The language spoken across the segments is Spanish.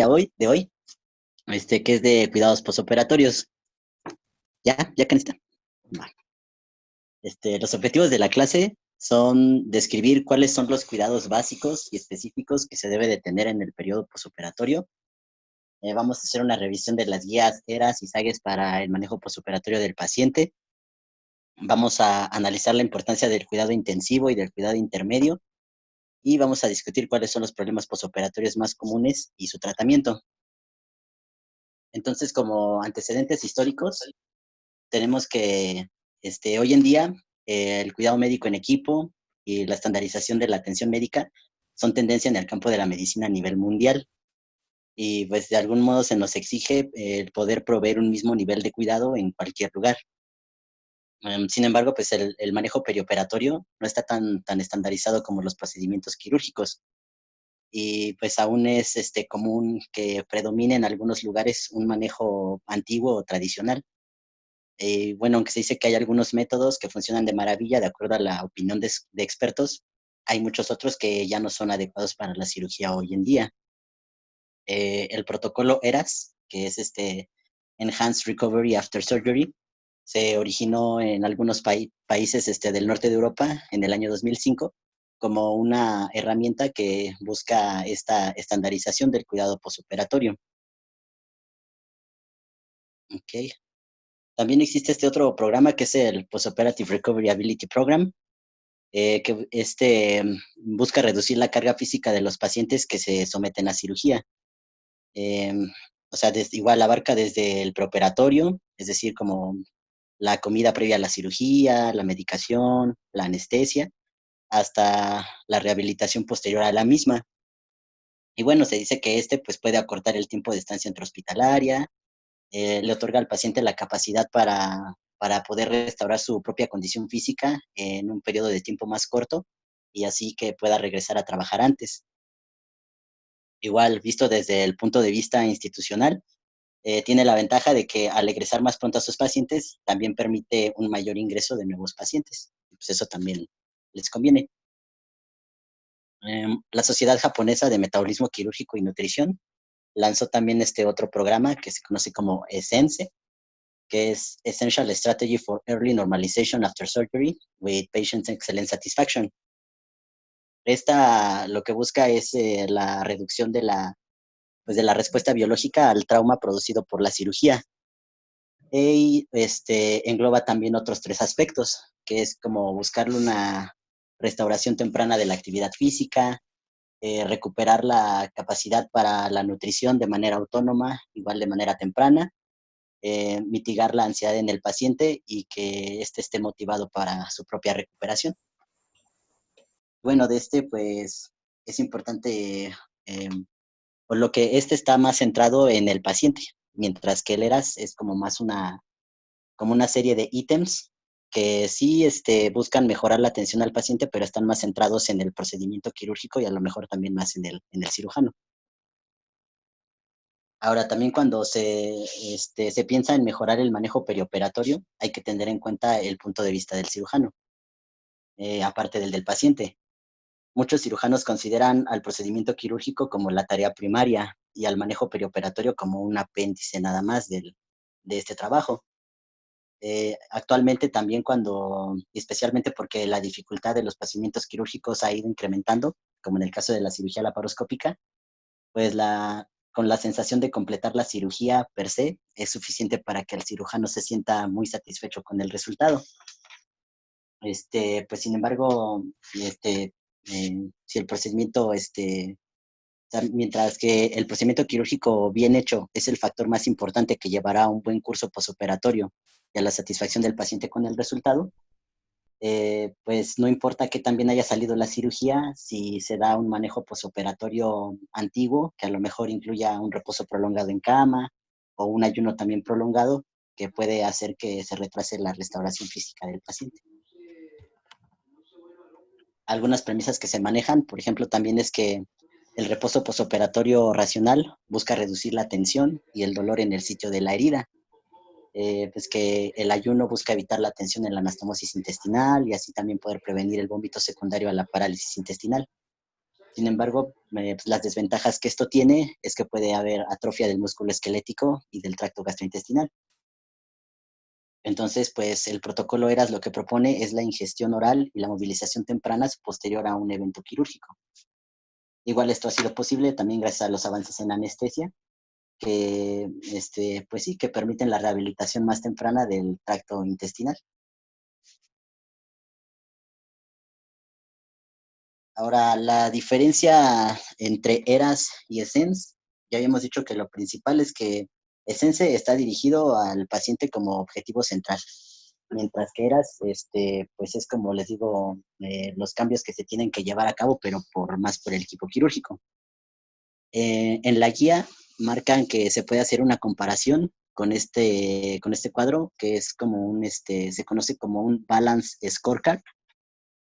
de hoy, que es de cuidados posoperatorios. ¿Ya, Canista? Va. Los objetivos de la clase son describir cuáles son los cuidados básicos y específicos que se debe de tener en el periodo posoperatorio. Vamos a hacer una revisión de las guías ERAS y SAGES para el manejo posoperatorio del paciente. Vamos a analizar la importancia del cuidado intensivo y del cuidado intermedio. Y vamos a discutir cuáles son los problemas posoperatorios más comunes y su tratamiento. Entonces, como antecedentes históricos, tenemos que hoy en día el cuidado médico en equipo y la estandarización de la atención médica son tendencia en el campo de la medicina a nivel mundial. Y pues de algún modo se nos exige el poder proveer un mismo nivel de cuidado en cualquier lugar. Sin embargo, pues el manejo perioperatorio no está tan estandarizado como los procedimientos quirúrgicos. Y pues aún es común que predomine en algunos lugares un manejo antiguo o tradicional. Bueno, aunque se dice que hay algunos métodos que funcionan de maravilla de acuerdo a la opinión de expertos, hay muchos otros que ya no son adecuados para la cirugía hoy en día. El protocolo ERAS, que es Enhanced Recovery After Surgery, se originó en algunos países del norte de Europa en el año 2005 como una herramienta que busca esta estandarización del cuidado posoperatorio. Okay. También existe este otro programa que es el Postoperative Recovery Ability Program, que busca reducir la carga física de los pacientes que se someten a cirugía. O sea, igual abarca desde el preoperatorio, es decir, como la comida previa a la cirugía, la medicación, la anestesia, hasta la rehabilitación posterior a la misma. Y bueno, se dice que pues, puede acortar el tiempo de estancia intrahospitalaria, le otorga al paciente la capacidad para poder restaurar su propia condición física en un periodo de tiempo más corto y así que pueda regresar a trabajar antes. Igual, visto desde el punto de vista institucional, tiene la ventaja de que al egresar más pronto a sus pacientes, también permite un mayor ingreso de nuevos pacientes. Pues eso también les conviene. La Sociedad Japonesa de Metabolismo Quirúrgico y Nutrición lanzó también este otro programa que se conoce como ESSENSE, que es Essential Strategy for Early Normalization After Surgery with Patient Excellent Satisfaction. Esta lo que busca es la reducción pues de la respuesta biológica al trauma producido por la cirugía. Y engloba también otros 3 aspectos, que es como buscarle una restauración temprana de la actividad física, recuperar la capacidad para la nutrición de manera autónoma, igual de manera temprana, mitigar la ansiedad en el paciente y que éste esté motivado para su propia recuperación. Bueno, pues es importante, por lo que está más centrado en el paciente, mientras que el ERAS es como más como una serie de ítems que sí buscan mejorar la atención al paciente, pero están más centrados en el procedimiento quirúrgico y a lo mejor también más en el cirujano. Ahora, también cuando se piensa en mejorar el manejo perioperatorio, hay que tener en cuenta el punto de vista del cirujano, aparte del paciente. Muchos cirujanos consideran al procedimiento quirúrgico como la tarea primaria y al manejo perioperatorio como un apéndice nada más de este trabajo. Actualmente también especialmente porque la dificultad de los procedimientos quirúrgicos ha ido incrementando, como en el caso de la cirugía laparoscópica, pues con la sensación de completar la cirugía per se es suficiente para que el cirujano se sienta muy satisfecho con el resultado. Pues sin embargo, si el procedimiento, mientras que el procedimiento quirúrgico bien hecho es el factor más importante que llevará a un buen curso posoperatorio y a la satisfacción del paciente con el resultado, pues no importa que también haya salido la cirugía, si se da un manejo posoperatorio antiguo, que a lo mejor incluya un reposo prolongado en cama o un ayuno también prolongado, que puede hacer que se retrase la restauración física del paciente. Algunas premisas que se manejan, por ejemplo, también es que el reposo posoperatorio racional busca reducir la tensión y el dolor en el sitio de la herida. Pues que el ayuno busca evitar la tensión en la anastomosis intestinal y así también poder prevenir el vómito secundario a la parálisis intestinal. Sin embargo, pues, las desventajas que esto tiene es que puede haber atrofia del músculo esquelético y del tracto gastrointestinal. Entonces, pues el protocolo ERAS lo que propone es la ingestión oral y la movilización temprana posterior a un evento quirúrgico. Igual esto ha sido posible también gracias a los avances en anestesia, que, pues sí, que permiten la rehabilitación más temprana del tracto intestinal. Ahora, la diferencia entre ERAS y ESSENSE, ya habíamos dicho que lo principal es que ESSENSE está dirigido al paciente como objetivo central, mientras que ERAS, pues es como les digo, los cambios que se tienen que llevar a cabo, pero más por el equipo quirúrgico. En la guía marcan que se puede hacer una comparación con este cuadro, que es como se conoce como un balance scorecard,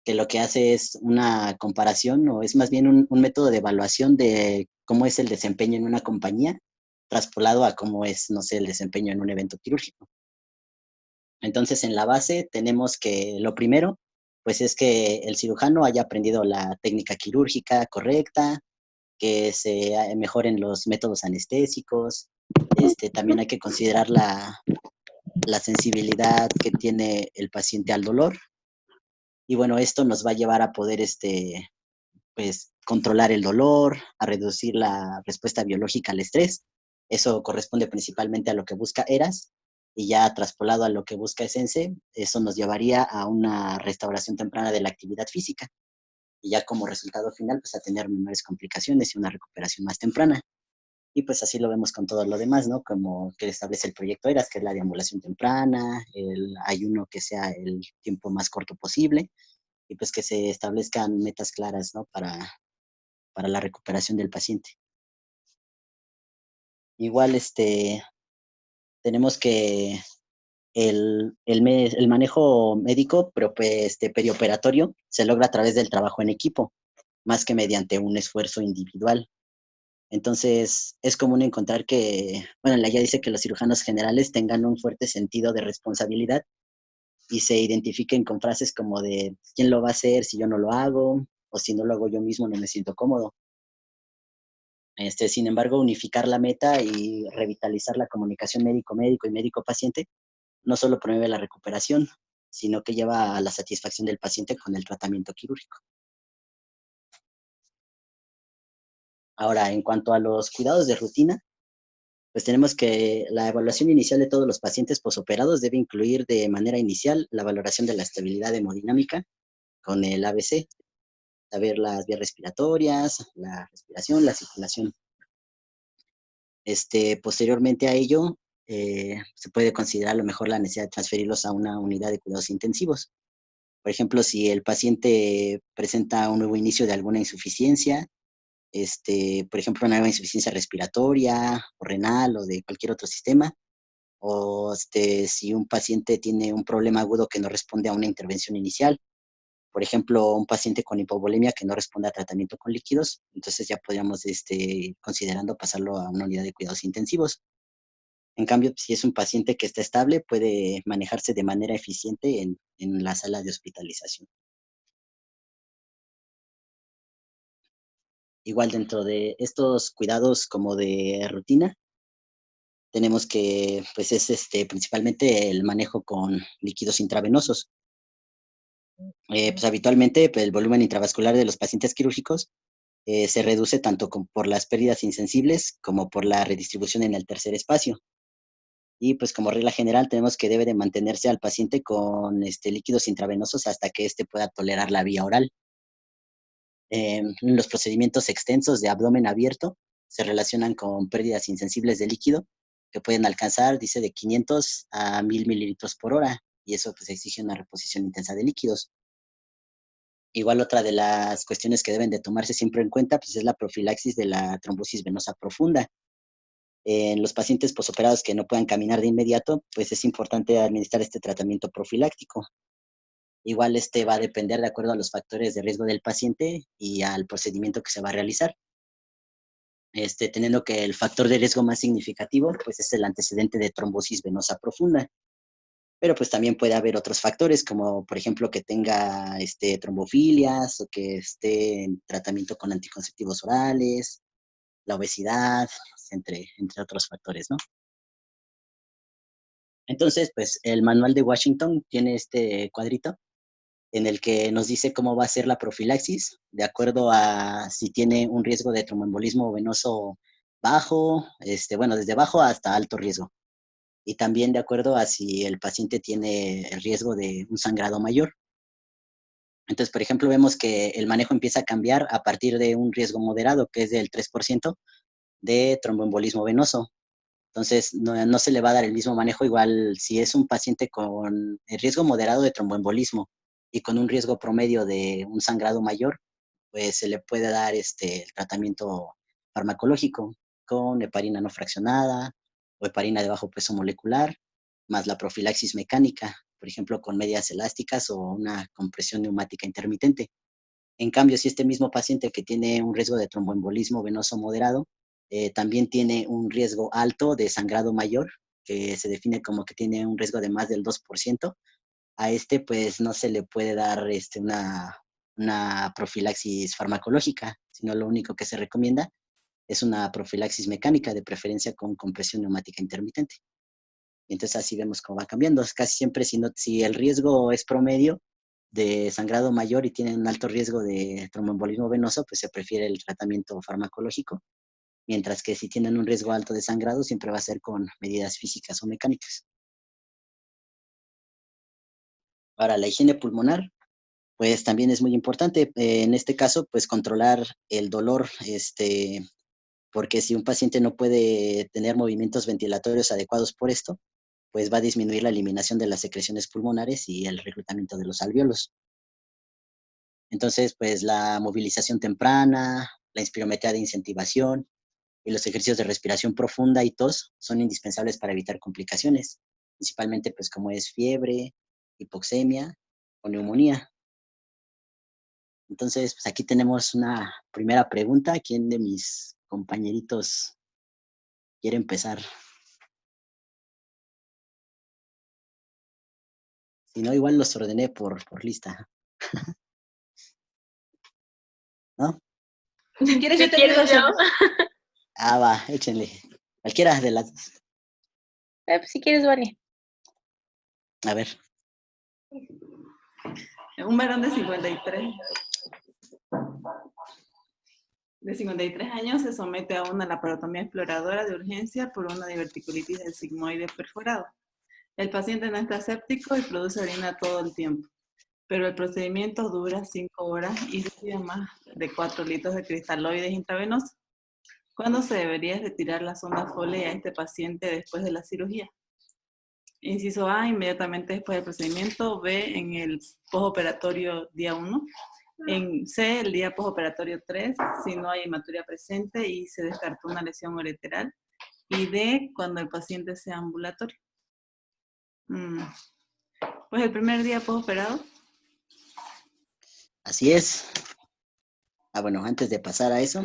que lo que hace es una comparación o es más bien un método de evaluación de cómo es el desempeño en una compañía, traspolado a cómo es, no sé, el desempeño en un evento quirúrgico. Entonces, en la base tenemos que lo primero, pues es que el cirujano haya aprendido la técnica quirúrgica correcta, que se mejoren los métodos anestésicos. También hay que considerar la sensibilidad que tiene el paciente al dolor. Y bueno, esto nos va a llevar a poder pues, controlar el dolor, a reducir la respuesta biológica al estrés. Eso corresponde principalmente a lo que busca ERAS, y ya traspolado a lo que busca ESSENSE, eso nos llevaría a una restauración temprana de la actividad física, y ya como resultado final, pues a tener menores complicaciones y una recuperación más temprana. Y pues así lo vemos con todo lo demás, ¿no? Como que establece el proyecto ERAS, que es la deambulación temprana, el ayuno que sea el tiempo más corto posible, y pues que se establezcan metas claras, ¿no? Para la recuperación del paciente. Igual, tenemos que el manejo médico perioperatorio se logra a través del trabajo en equipo, más que mediante un esfuerzo individual. Entonces, es común encontrar que, bueno, la guía dice que los cirujanos generales tengan un fuerte sentido de responsabilidad y se identifiquen con frases como de quién lo va a hacer si yo no lo hago, o si no lo hago yo mismo no me siento cómodo. Sin embargo, unificar la meta y revitalizar la comunicación médico-médico y médico-paciente no solo promueve la recuperación, sino que lleva a la satisfacción del paciente con el tratamiento quirúrgico. Ahora, en cuanto a los cuidados de rutina, pues tenemos que la evaluación inicial de todos los pacientes posoperados debe incluir de manera inicial la valoración de la estabilidad hemodinámica con el ABC, saber las vías respiratorias, la respiración, la circulación. Posteriormente a ello, se puede considerar a lo mejor la necesidad de transferirlos a una unidad de cuidados intensivos. Por ejemplo, si el paciente presenta un nuevo inicio de alguna insuficiencia, por ejemplo, una nueva insuficiencia respiratoria o renal o de cualquier otro sistema, o si un paciente tiene un problema agudo que no responde a una intervención inicial, por ejemplo, un paciente con hipovolemia que no responde a tratamiento con líquidos, entonces ya podríamos, considerando pasarlo a una unidad de cuidados intensivos. En cambio, si es un paciente que está estable, puede manejarse de manera eficiente en la sala de hospitalización. Igual dentro de estos cuidados como de rutina, tenemos que, pues es principalmente el manejo con líquidos intravenosos. Pues habitualmente pues, el volumen intravascular de los pacientes quirúrgicos se reduce tanto por las pérdidas insensibles como por la redistribución en el tercer espacio. Y pues como regla general tenemos que debe de mantenerse al paciente con líquidos intravenosos hasta que éste pueda tolerar la vía oral. Los procedimientos extensos de abdomen abierto se relacionan con pérdidas insensibles de líquido que pueden alcanzar, dice, de 500 a 1000 mililitros por hora, y eso pues exige una reposición intensa de líquidos. Igual otra de las cuestiones que deben de tomarse siempre en cuenta pues es la profilaxis de la trombosis venosa profunda. En los pacientes posoperados que no puedan caminar de inmediato, pues es importante administrar este tratamiento profiláctico. Igual va a depender de acuerdo a los factores de riesgo del paciente y al procedimiento que se va a realizar. Teniendo que el factor de riesgo más significativo, pues es el antecedente de trombosis venosa profunda. Pero pues también puede haber otros factores, como por ejemplo que tenga trombofilias o que esté en tratamiento con anticonceptivos orales, la obesidad, entre otros factores, ¿no? Entonces, pues el manual de Washington tiene este cuadrito en el que nos dice cómo va a ser la profilaxis, de acuerdo a si tiene un riesgo de tromboembolismo venoso bajo, bueno, desde bajo hasta alto riesgo. Y también de acuerdo a si el paciente tiene el riesgo de un sangrado mayor. Entonces, por ejemplo, vemos que el manejo empieza a cambiar a partir de un riesgo moderado, que es del 3% de tromboembolismo venoso. Entonces, no se le va a dar el mismo manejo igual si es un paciente con el riesgo moderado de tromboembolismo y con un riesgo promedio de un sangrado mayor, pues se le puede dar el tratamiento farmacológico con heparina no fraccionada o heparina de bajo peso molecular, más la profilaxis mecánica, por ejemplo, con medias elásticas o una compresión neumática intermitente. En cambio, si este mismo paciente que tiene un riesgo de tromboembolismo venoso moderado, también tiene un riesgo alto de sangrado mayor, que se define como que tiene un riesgo de más del 2%, a pues no se le puede dar una profilaxis farmacológica, sino lo único que se recomienda es una profilaxis mecánica, de preferencia con compresión neumática intermitente. Y entonces así vemos cómo va cambiando. Casi siempre si el riesgo es promedio de sangrado mayor y tienen un alto riesgo de tromboembolismo venoso, pues se prefiere el tratamiento farmacológico, mientras que si tienen un riesgo alto de sangrado, siempre va a ser con medidas físicas o mecánicas. Ahora, la higiene pulmonar, pues también es muy importante. En este caso, pues controlar el dolor, porque si un paciente no puede tener movimientos ventilatorios adecuados por esto, pues va a disminuir la eliminación de las secreciones pulmonares y el reclutamiento de los alvéolos. Entonces, pues la movilización temprana, la inspirometría de incentivación y los ejercicios de respiración profunda y tos son indispensables para evitar complicaciones, principalmente pues como es fiebre, hipoxemia o neumonía. Entonces, pues aquí tenemos una primera pregunta. ¿Quién de mis compañeritos quiere empezar? Si no, igual los ordené por lista, ¿no? Si quieres, Si yo te quieres ayudo a yo, hacer. Ah, va, échenle. Cualquiera de las dos. pues, si quieres, Vani. A ver. Un varón de 53 años se somete a una laparotomía exploradora de urgencia por una diverticulitis del sigmoide perforado. El paciente no está séptico y produce orina todo el tiempo, pero el procedimiento dura 5 horas y recibe más de 4 litros de cristaloides intravenosos. ¿Cuándo se debería retirar la sonda Foley a este paciente después de la cirugía? Inciso A, inmediatamente después del procedimiento. B, en el postoperatorio día 1. En C, el día postoperatorio 3, si no hay hematuria presente y se descartó una lesión ureteral. Y D, cuando el paciente sea ambulatorio. Pues el primer día postoperado. Así es. Bueno, antes de pasar a eso,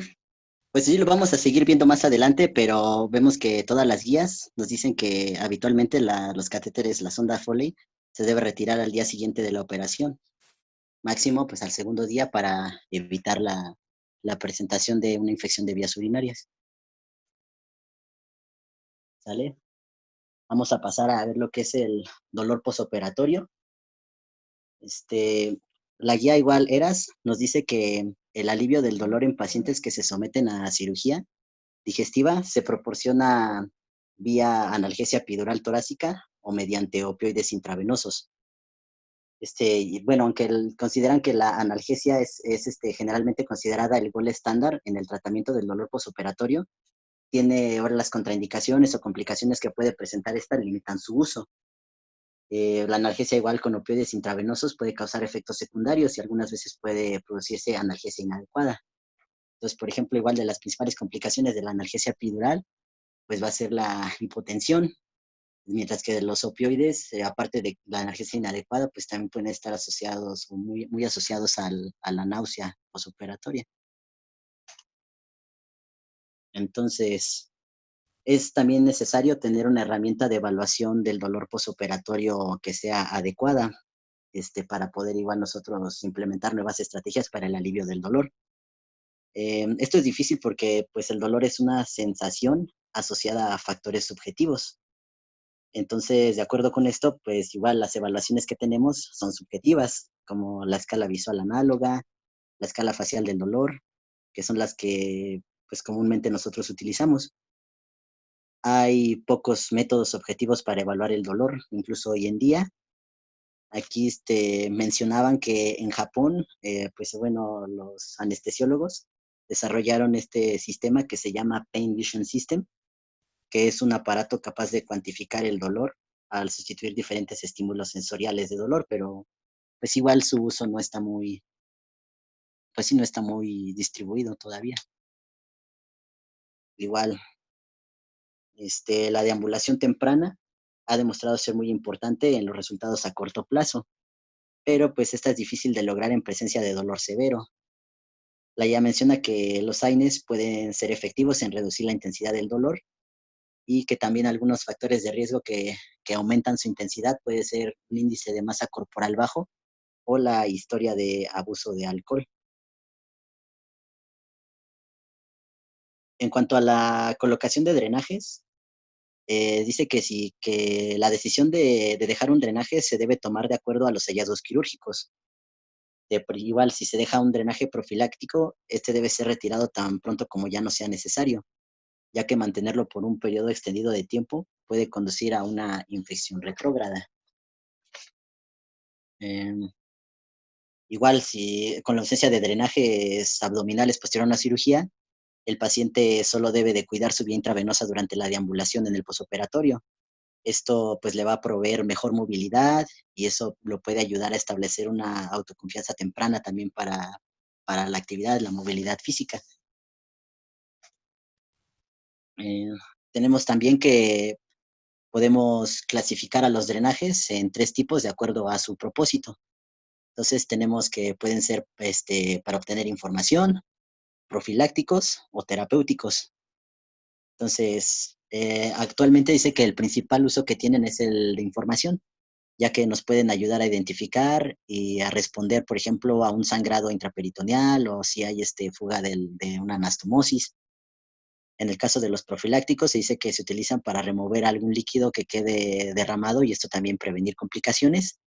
pues sí lo vamos a seguir viendo más adelante, pero vemos que todas las guías nos dicen que habitualmente los catéteres, la sonda Foley, se debe retirar al día siguiente de la operación, máximo pues al segundo día para evitar la presentación de una infección de vías urinarias. ¿Sale? Vamos a pasar a ver lo que es el dolor posoperatorio. La guía igual ERAS nos dice que el alivio del dolor en pacientes que se someten a cirugía digestiva se proporciona vía analgesia epidural torácica o mediante opioides intravenosos. Y bueno, aunque consideran que la analgesia es generalmente considerada el gol estándar en el tratamiento del dolor posoperatorio, tiene ahora las contraindicaciones o complicaciones que puede presentar esta limitan su uso. La analgesia igual con opioides intravenosos puede causar efectos secundarios y algunas veces puede producirse analgesia inadecuada. Entonces, por ejemplo, igual de las principales complicaciones de la analgesia epidural, pues va a ser la hipotensión, mientras que de los opioides, aparte de la analgesia inadecuada, pues también pueden estar asociados o muy asociados a la náusea posoperatoria. Entonces, Es también necesario tener una herramienta de evaluación del dolor posoperatorio que sea adecuada, para poder igual nosotros implementar nuevas estrategias para el alivio del dolor. Esto es difícil porque, pues, el dolor es una sensación asociada a factores subjetivos. Entonces, de acuerdo con esto, pues, igual las evaluaciones que tenemos son subjetivas, como la escala visual análoga, la escala facial del dolor, que son las que, pues, comúnmente nosotros utilizamos. Hay pocos métodos objetivos para evaluar el dolor, incluso hoy en día. Aquí, mencionaban que en Japón, pues, bueno, los anestesiólogos desarrollaron este sistema que se llama Pain Vision System, que es un aparato capaz de cuantificar el dolor al sustituir diferentes estímulos sensoriales de dolor, pero, pues, igual su uso no está muy, pues sí, no está muy distribuido todavía. Igual, la deambulación temprana ha demostrado ser muy importante en los resultados a corto plazo, pero, pues, esta es difícil de lograr en presencia de dolor severo. La guía menciona que los AINES pueden ser efectivos en reducir la intensidad del dolor y que también algunos factores de riesgo que aumentan su intensidad puede ser un índice de masa corporal bajo o la historia de abuso de alcohol. En cuanto a la colocación de drenajes, dice que la decisión de dejar un drenaje se debe tomar de acuerdo a los hallazgos quirúrgicos. Igual, si se deja un drenaje profiláctico, este debe ser retirado tan pronto como ya no sea necesario, ya que mantenerlo por un periodo extendido de tiempo puede conducir a una infección retrógrada. Em, Igual, si con la ausencia de drenajes abdominales posterior a una cirugía, el paciente solo debe de cuidar su vía intravenosa durante la deambulación en el posoperatorio. Esto pues le va a proveer mejor movilidad y eso lo puede ayudar a establecer una autoconfianza temprana también para la actividad, la movilidad física. Eh, Tenemos también que podemos clasificar a los drenajes en 3 tipos de acuerdo a su propósito. Entonces, tenemos que pueden ser, para obtener información, profilácticos o terapéuticos. Entonces, actualmente dice que el principal uso que tienen es el de información, ya que nos pueden ayudar a identificar y a responder, por ejemplo, a un sangrado intraperitoneal o si hay, fuga de una anastomosis. En el caso de los profilácticos, se dice que se utilizan para remover algún líquido que quede derramado y esto también prevenir complicaciones,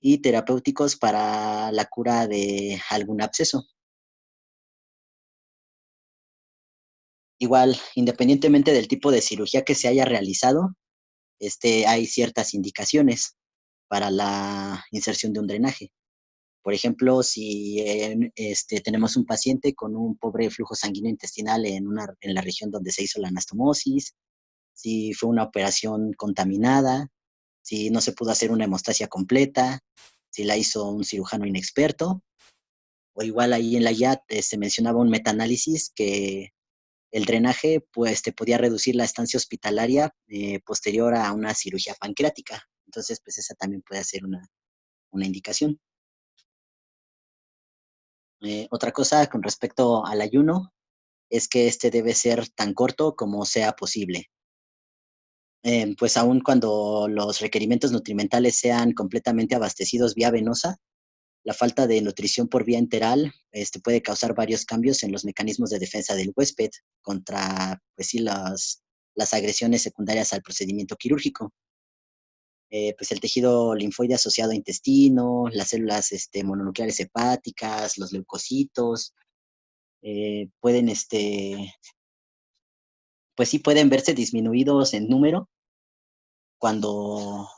y terapéuticos para la cura de algún absceso. Igual, independientemente del tipo de cirugía que se haya realizado, hay ciertas indicaciones para la inserción de un drenaje. Por ejemplo, si tenemos un paciente con un pobre flujo sanguíneo intestinal en la región donde se hizo la anastomosis, si fue una operación contaminada, si no se pudo hacer una hemostasia completa, si la hizo un cirujano inexperto, o igual ahí en la guía se mencionaba un metaanálisis que el drenaje pues te podía reducir la estancia hospitalaria posterior a una cirugía pancreática. Entonces, pues esa también puede ser una indicación. Otra cosa con respecto al ayuno es que este debe ser tan corto como sea posible. Pues aun cuando los requerimientos nutrimentales sean completamente abastecidos vía venosa, la falta de nutrición por vía enteral puede causar varios cambios en los mecanismos de defensa del huésped contra, pues sí, las agresiones secundarias al procedimiento quirúrgico. Pues el tejido linfoide asociado a intestino, las células mononucleares hepáticas, los leucocitos, pueden, pues sí, pueden verse disminuidos en número cuando,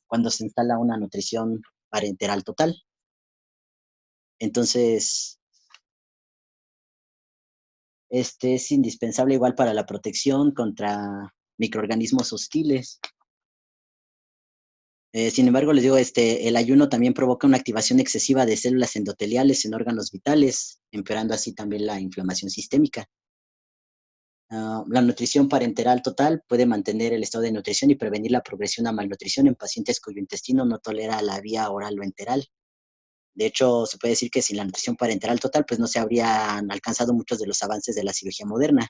cuando se instala una nutrición parenteral total. Entonces, este es indispensable igual para la protección contra microorganismos hostiles. Sin embargo, les digo, el ayuno también provoca una activación excesiva de células endoteliales en órganos vitales, empeorando así también la inflamación sistémica. La nutrición parenteral total puede mantener el estado de nutrición y prevenir la progresión a malnutrición en pacientes cuyo intestino no tolera la vía oral o enteral. De hecho, se puede decir que sin la nutrición parenteral total, pues no se habrían alcanzado muchos de los avances de la cirugía moderna.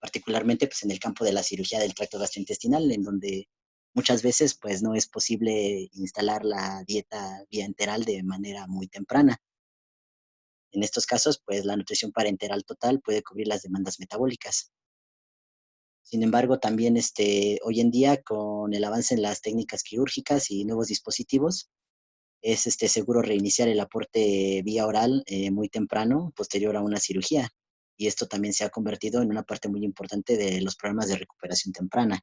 particularmente pues, en el campo de la cirugía del tracto gastrointestinal, en donde muchas veces pues, no es posible instalar la dieta bienteral de manera muy temprana. En estos casos, pues la nutrición parenteral total puede cubrir las demandas metabólicas. Sin embargo, también hoy en día, con el avance en las técnicas quirúrgicas y nuevos dispositivos, es seguro reiniciar el aporte vía oral muy temprano, posterior a una cirugía. Y esto también se ha convertido en una parte muy importante de los programas de recuperación temprana,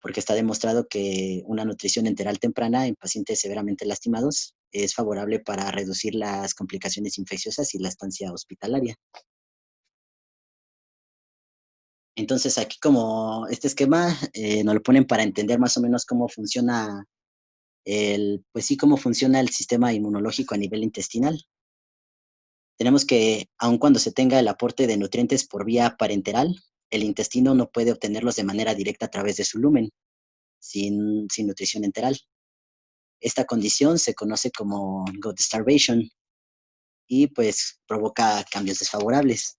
porque está demostrado que una nutrición enteral temprana en pacientes severamente lastimados es favorable para reducir las complicaciones infecciosas y la estancia hospitalaria. Entonces, aquí como este esquema nos lo ponen para entender más o menos cómo funciona pues sí, cómo funciona el sistema inmunológico a nivel intestinal. Tenemos que, aun cuando se tenga el aporte de nutrientes por vía parenteral, el intestino no puede obtenerlos de manera directa a través de su lumen, sin nutrición enteral. Esta condición se conoce como gut starvation y pues provoca cambios desfavorables.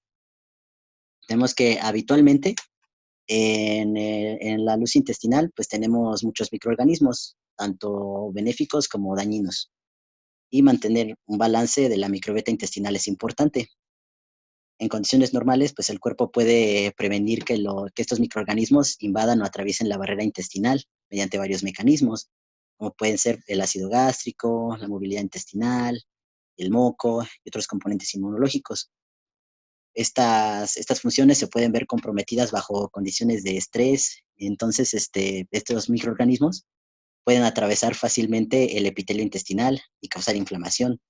Tenemos que habitualmente en la luz intestinal pues tenemos muchos microorganismos, tanto benéficos como dañinos, y mantener un balance de la microbiota intestinal es importante. En condiciones normales, pues el cuerpo puede prevenir que estos microorganismos invadan o atraviesen la barrera intestinal mediante varios mecanismos, como pueden ser el ácido gástrico, la movilidad intestinal, el moco y otros componentes inmunológicos. Estas funciones se pueden ver comprometidas bajo condiciones de estrés, entonces estos microorganismos pueden atravesar fácilmente el epitelio intestinal y causar inflamación,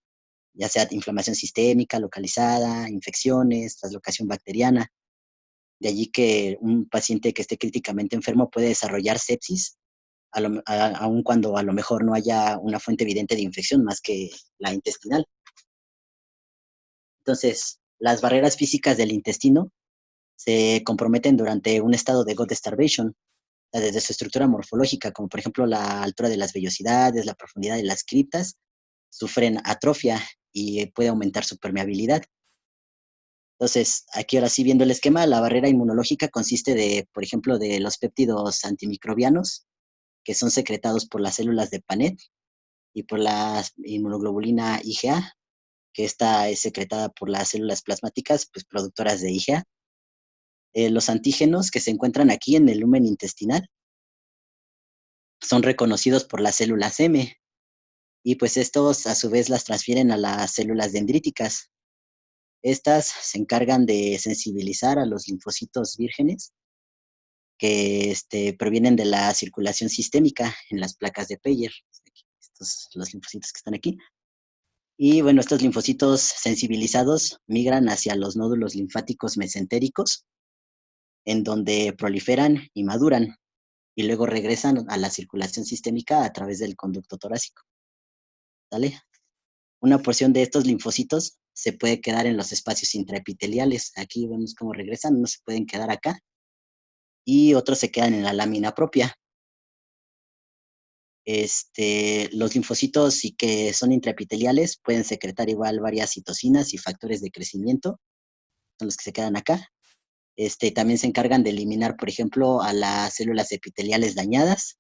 ya sea inflamación sistémica, localizada, infecciones, translocación bacteriana. De allí que un paciente que esté críticamente enfermo puede desarrollar sepsis, aun cuando a lo mejor no haya una fuente evidente de infección más que la intestinal. Entonces, las barreras físicas del intestino se comprometen durante un estado de gut starvation, desde su estructura morfológica, como por ejemplo la altura de las vellosidades, la profundidad de las criptas, sufren atrofia y puede aumentar su permeabilidad. Entonces, aquí ahora sí viendo el esquema, la barrera inmunológica consiste de, por ejemplo, de los péptidos antimicrobianos, que son secretados por las células de Panet y por la inmunoglobulina IgA, que esta es secretada por las células plasmáticas, pues productoras de IgA. Los antígenos que se encuentran aquí en el lumen intestinal son reconocidos por las células M, y pues estos a su vez las transfieren a las células dendríticas. Estas se encargan de sensibilizar a los linfocitos vírgenes que provienen de la circulación sistémica en las placas de Peyer, los linfocitos que están aquí. Y bueno, estos linfocitos sensibilizados migran hacia los nódulos linfáticos mesentéricos, en donde proliferan y maduran, y luego regresan a la circulación sistémica a través del conducto torácico. ¿Sale? Una porción de estos linfocitos se puede quedar en los espacios intraepiteliales. Aquí vemos cómo regresan, unos se pueden quedar acá, y otros se quedan en la lámina propia. Los linfocitos y que son intraepiteliales pueden secretar igual varias citocinas y factores de crecimiento, son los que se quedan acá. También se encargan de eliminar, por ejemplo, a las células epiteliales dañadas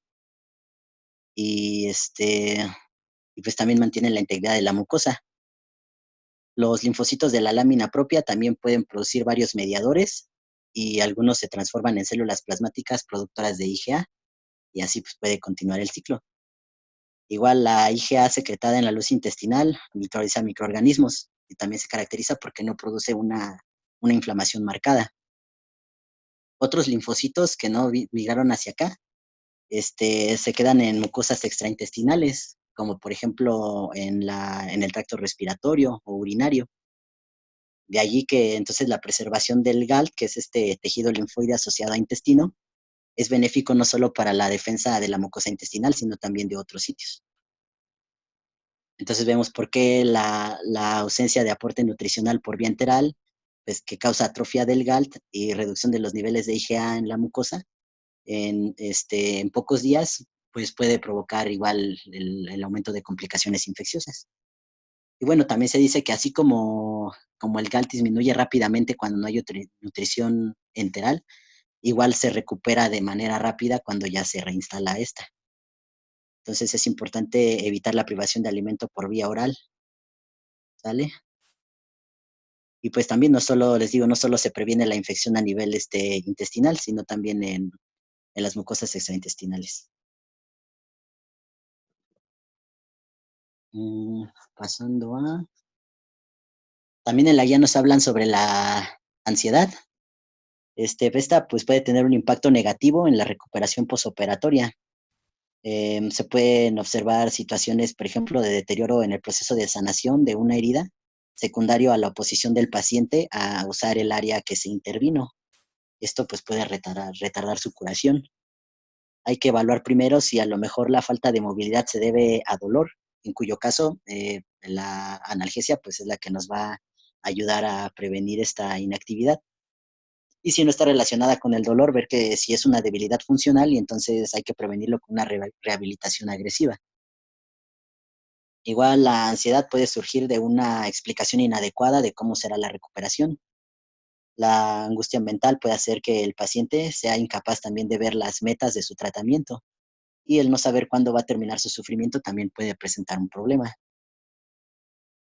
y, y pues también mantienen la integridad de la mucosa. Los linfocitos de la lámina propia también pueden producir varios mediadores y algunos se transforman en células plasmáticas productoras de IgA y así pues, puede continuar el ciclo. Igual la IgA secretada en la luz intestinal neutraliza microorganismos y también se caracteriza porque no produce una inflamación marcada. Otros linfocitos que no migraron hacia acá se quedan en mucosas extraintestinales, como por ejemplo en el tracto respiratorio o urinario. De allí que entonces la preservación del GALT, que es este tejido linfoide asociado a intestino, es benéfico no solo para la defensa de la mucosa intestinal, sino también de otros sitios. Entonces vemos por qué la ausencia de aporte nutricional por vía enteral, pues que causa atrofia del GALT y reducción de los niveles de IgA en la mucosa, en pocos días, pues puede provocar igual el aumento de complicaciones infecciosas. Y bueno, también se dice que así como el GALT disminuye rápidamente cuando no hay nutrición enteral, igual se recupera de manera rápida cuando ya se reinstala esta. Entonces es importante evitar la privación de alimento por vía oral, ¿sale? Y pues también no solo, les digo, no solo se previene la infección a nivel intestinal, sino también en las mucosas extraintestinales. Pasando a... También en la guía nos hablan sobre la ansiedad. Esta pues puede tener un impacto negativo en la recuperación posoperatoria. Se pueden observar situaciones, por ejemplo, de deterioro en el proceso de sanación de una herida, secundario a la oposición del paciente a usar el área que se intervino. Esto pues puede retardar su curación. Hay que evaluar primero si a lo mejor la falta de movilidad se debe a dolor, en cuyo caso la analgesia pues es la que nos va a ayudar a prevenir esta inactividad. Y si no está relacionada con el dolor, ver que si es una debilidad funcional y entonces hay que prevenirlo con una rehabilitación agresiva. Igual la ansiedad puede surgir de una explicación inadecuada de cómo será la recuperación. La angustia mental puede hacer que el paciente sea incapaz también de ver las metas de su tratamiento y el no saber cuándo va a terminar su sufrimiento también puede presentar un problema.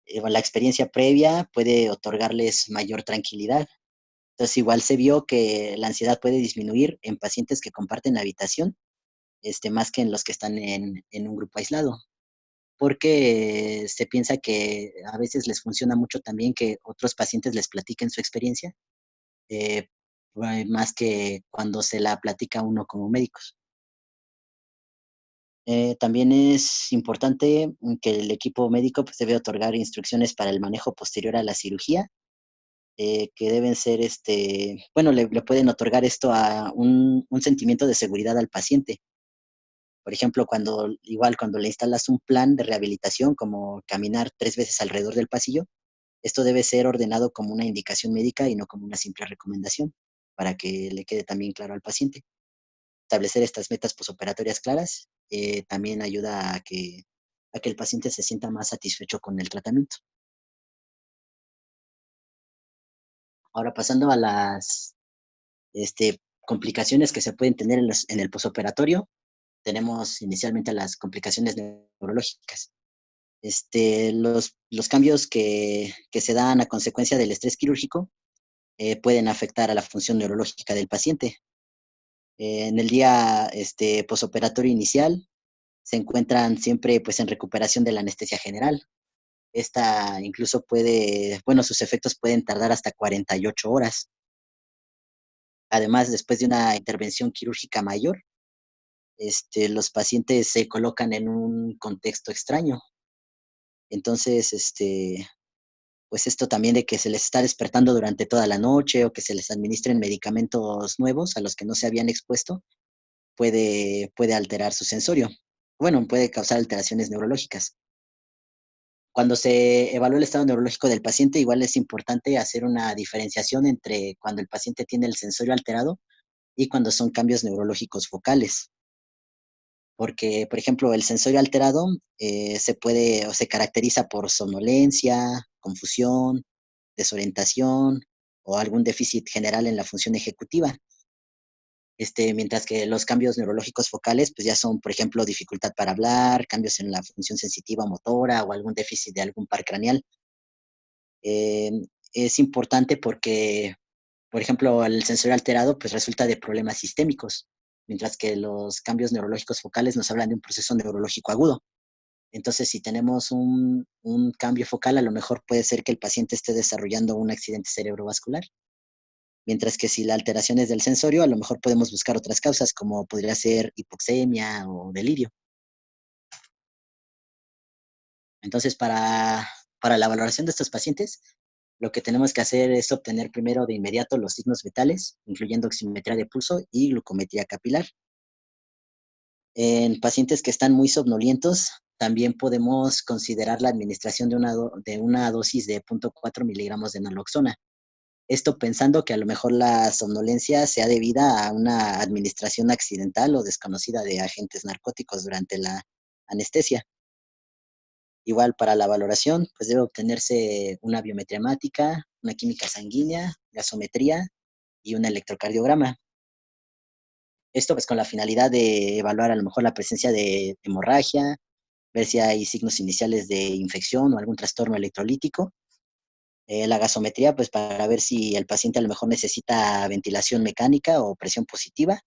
La experiencia previa puede otorgarles mayor tranquilidad. Entonces, igual se vio que la ansiedad puede disminuir en pacientes que comparten habitación, más que en los que están en un grupo aislado, porque se piensa que a veces les funciona mucho también que otros pacientes les platiquen su experiencia, eh, más que cuando se la platica uno como médicos. También es importante que el equipo médico pues, debe otorgar instrucciones para el manejo posterior a la cirugía, que deben ser, bueno, le pueden otorgar esto a un sentimiento de seguridad al paciente. Por ejemplo, cuando le instalas un plan de rehabilitación, como caminar 3 veces alrededor del pasillo, esto debe ser ordenado como una indicación médica y no como una simple recomendación, para que le quede también claro al paciente. Establecer estas metas posoperatorias claras también ayuda a que el paciente se sienta más satisfecho con el tratamiento. Ahora pasando a las complicaciones que se pueden tener en el posoperatorio, tenemos inicialmente las complicaciones neurológicas. Los cambios que se dan a consecuencia del estrés quirúrgico pueden afectar a la función neurológica del paciente. En el día posoperatorio inicial se encuentran siempre pues en recuperación de la anestesia general. Esta incluso bueno, sus efectos pueden tardar hasta 48 horas. Además, después de una intervención quirúrgica mayor, los pacientes se colocan en un contexto extraño. Entonces, pues esto también de que se les está despertando durante toda la noche o que se les administren medicamentos nuevos a los que no se habían expuesto, puede alterar su sensorio. Bueno, puede causar alteraciones neurológicas. Cuando se evalúa el estado neurológico del paciente, igual es importante hacer una diferenciación entre cuando el paciente tiene el sensorio alterado y cuando son cambios neurológicos focales. Porque, por ejemplo, el sensorio alterado se puede o se caracteriza por somnolencia, confusión, desorientación o algún déficit general en la función ejecutiva. Mientras que los cambios neurológicos focales, pues ya son, por ejemplo, dificultad para hablar, cambios en la función sensitiva motora o algún déficit de algún par craneal. Eh, es importante porque, por ejemplo, el sensorio alterado, pues resulta de problemas sistémicos, mientras que los cambios neurológicos focales nos hablan de un proceso neurológico agudo. Entonces, si tenemos un cambio focal, a lo mejor puede ser que el paciente esté desarrollando un accidente cerebrovascular. Mientras que si la alteración es del sensorio, a lo mejor podemos buscar otras causas, como podría ser hipoxemia o delirio. Entonces, para la valoración de estos pacientes, lo que tenemos que hacer es obtener primero de inmediato los signos vitales, incluyendo oximetría de pulso y glucometría capilar. En pacientes que están muy somnolientos, también podemos considerar la administración de una dosis de 0.4 miligramos de naloxona. Esto pensando que a lo mejor la somnolencia sea debida a una administración accidental o desconocida de agentes narcóticos durante la anestesia. Igual para la valoración, pues debe obtenerse una biometría hemática, una química sanguínea, gasometría y un electrocardiograma. Esto pues con la finalidad de evaluar a lo mejor la presencia de hemorragia, ver si hay signos iniciales de infección o algún trastorno electrolítico. La gasometría, pues para ver si el paciente a lo mejor necesita ventilación mecánica o presión positiva.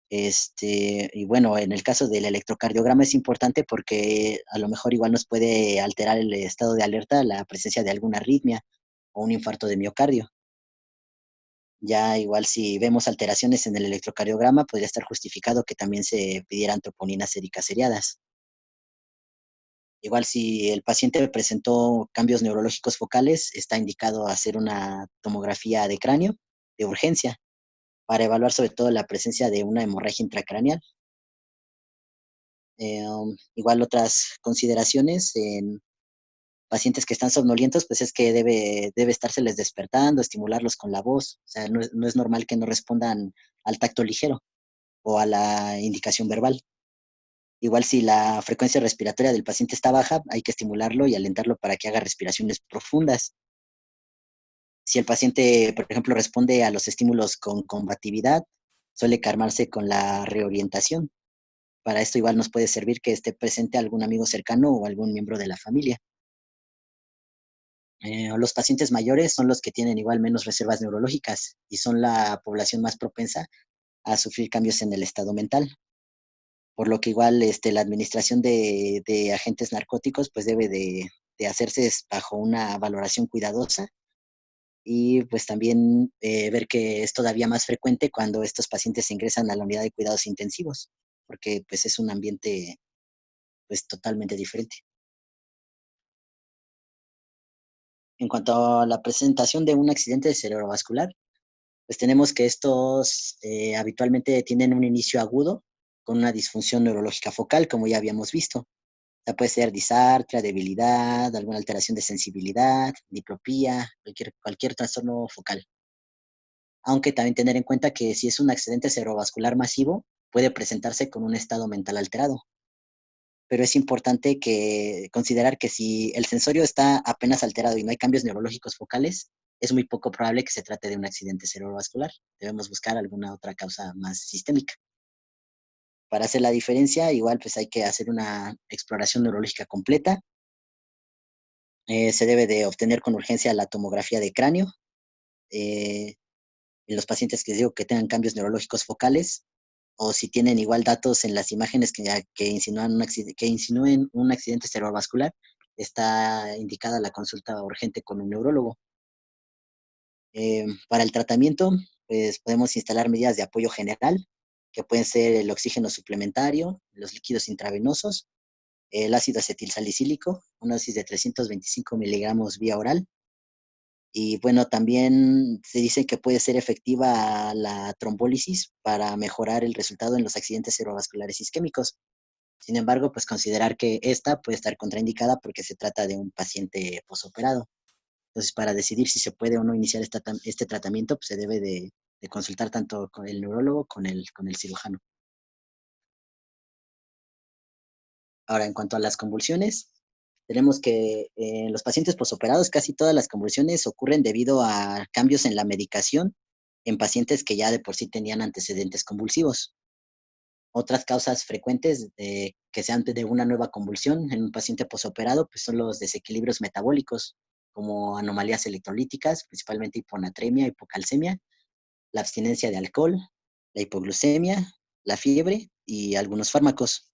Y bueno, en el caso del electrocardiograma es importante porque a lo mejor igual nos puede alterar el estado de alerta la presencia de alguna arritmia o un infarto de miocardio. Ya igual si vemos alteraciones en el electrocardiograma, podría estar justificado que también se pidieran troponinas séricas seriadas. Igual si el paciente presentó cambios neurológicos focales, está indicado hacer una tomografía de cráneo de urgencia para evaluar sobre todo la presencia de una hemorragia intracraneal. Igual otras consideraciones en pacientes que están somnolientos, pues es que debe estárseles despertando, estimularlos con la voz. O sea, no es normal que no respondan al tacto ligero o a la indicación verbal. Igual si la frecuencia respiratoria del paciente está baja, hay que estimularlo y alentarlo para que haga respiraciones profundas. Si el paciente, por ejemplo, responde a los estímulos con combatividad, suele calmarse con la reorientación. Para esto igual nos puede servir que esté presente algún amigo cercano o algún miembro de la familia. Los pacientes mayores son los que tienen igual menos reservas neurológicas y son la población más propensa a sufrir cambios en el estado mental. Por lo que igual la administración de agentes narcóticos pues debe de hacerse bajo una valoración cuidadosa y pues también ver que es todavía más frecuente cuando estos pacientes ingresan a la unidad de cuidados intensivos, porque pues es un ambiente pues totalmente diferente. En cuanto a la presentación de un accidente cerebrovascular, pues tenemos que estos habitualmente tienen un inicio agudo con una disfunción neurológica focal, como ya habíamos visto. O sea, puede ser disartria, debilidad, alguna alteración de sensibilidad, diplopía, cualquier trastorno focal. Aunque también tener en cuenta que si es un accidente cerebrovascular masivo, puede presentarse con un estado mental alterado. Pero es importante considerar que si el sensorio está apenas alterado y no hay cambios neurológicos focales, es muy poco probable que se trate de un accidente cerebrovascular. Debemos buscar alguna otra causa más sistémica. Para hacer la diferencia, igual pues hay que hacer una exploración neurológica completa. Se debe de obtener con urgencia la tomografía de cráneo. En los pacientes que digo que tengan cambios neurológicos focales, o si tienen igual datos en las imágenes que insinúen un accidente cerebrovascular, está indicada la consulta urgente con un neurólogo. Para el tratamiento, pues podemos instalar medidas de apoyo general, que pueden ser el oxígeno suplementario, los líquidos intravenosos, el ácido acetilsalicílico, una dosis de 325 miligramos vía oral. Y bueno, también se dice que puede ser efectiva la trombólisis para mejorar el resultado en los accidentes cerebrovasculares isquémicos. Sin embargo, pues considerar que esta puede estar contraindicada porque se trata de un paciente posoperado. Entonces, para decidir si se puede o no iniciar este tratamiento, pues se debe de consultar tanto con el neurólogo con el cirujano. Ahora, en cuanto a las convulsiones, tenemos que en los pacientes posoperados casi todas las convulsiones ocurren debido a cambios en la medicación en pacientes que ya de por sí tenían antecedentes convulsivos. Otras causas frecuentes que sean de una nueva convulsión en un paciente posoperado pues son los desequilibrios metabólicos, como anomalías electrolíticas, principalmente hiponatremia, hipocalcemia, la abstinencia de alcohol, la hipoglucemia, la fiebre y algunos fármacos.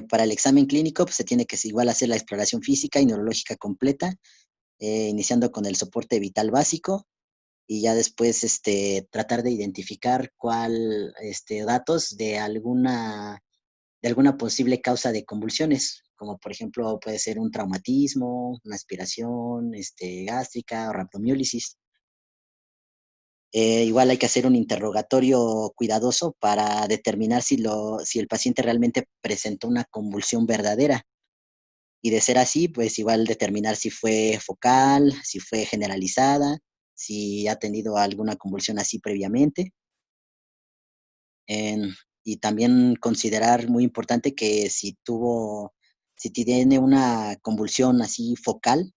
Para el examen clínico, pues, se tiene que igual hacer la exploración física y neurológica completa, iniciando con el soporte vital básico y ya después tratar de identificar datos de alguna posible causa de convulsiones, como por ejemplo puede ser un traumatismo, una aspiración gástrica o rhabdomiólisis. Igual hay que hacer un interrogatorio cuidadoso para determinar si el paciente realmente presentó una convulsión verdadera. Y de ser así, pues igual determinar si fue focal, si fue generalizada, si ha tenido alguna convulsión así previamente. En- y también considerar muy importante que si tiene una convulsión así focal,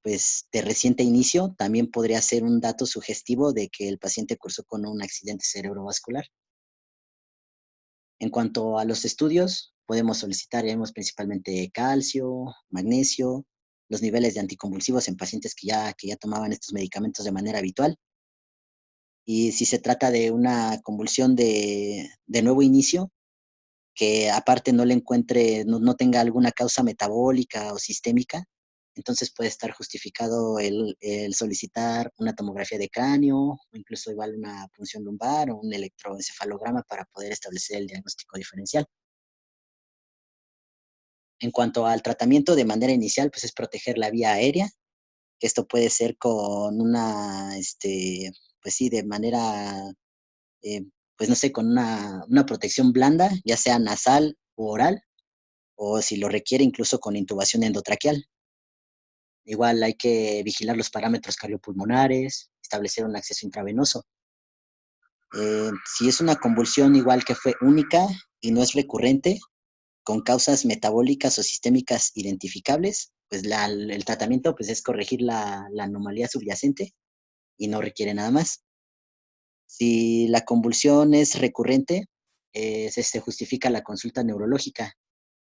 pues de reciente inicio, también podría ser un dato sugestivo de que el paciente cursó con un accidente cerebrovascular. En cuanto a los estudios, podemos solicitar, principalmente calcio, magnesio, los niveles de anticonvulsivos en pacientes que ya tomaban estos medicamentos de manera habitual. Y si se trata de una convulsión de nuevo inicio, que aparte no le encuentre, no tenga alguna causa metabólica o sistémica, entonces puede estar justificado el solicitar una tomografía de cráneo, o incluso igual una punción lumbar o un electroencefalograma para poder establecer el diagnóstico diferencial. En cuanto al tratamiento de manera inicial, pues es proteger la vía aérea, que esto puede ser con una, pues sí, de manera, eh, pues no sé, con una protección blanda, ya sea nasal o oral, o si lo requiere, incluso con intubación endotraqueal. Igual hay que vigilar los parámetros cardiopulmonares, establecer un acceso intravenoso. Si es una convulsión igual que fue única y no es recurrente, con causas metabólicas o sistémicas identificables, pues el tratamiento pues, es corregir la anomalía subyacente y no requiere nada más. Si la convulsión es recurrente, se justifica la consulta neurológica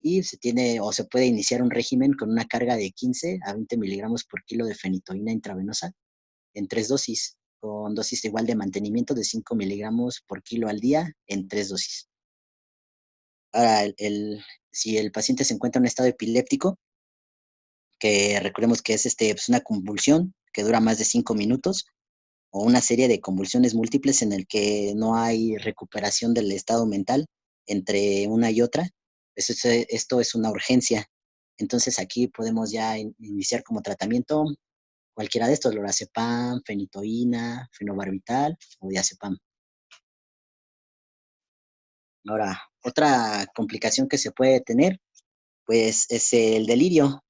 y se tiene o se puede iniciar un régimen con una carga de 15 a 20 miligramos por kilo de fenitoína intravenosa en 3 dosis, con dosis igual de mantenimiento de 5 miligramos por kilo al día en 3 dosis. Ahora, si el paciente se encuentra en un estado epiléptico, que recordemos que es pues una convulsión que dura más de 5 minutos, o una serie de convulsiones múltiples en el que no hay recuperación del estado mental entre una y otra, esto es una urgencia. Entonces aquí podemos ya iniciar como tratamiento cualquiera de estos, lorazepam, fenitoína, fenobarbital o diazepam. Ahora, otra complicación que se puede tener, pues es el delirio.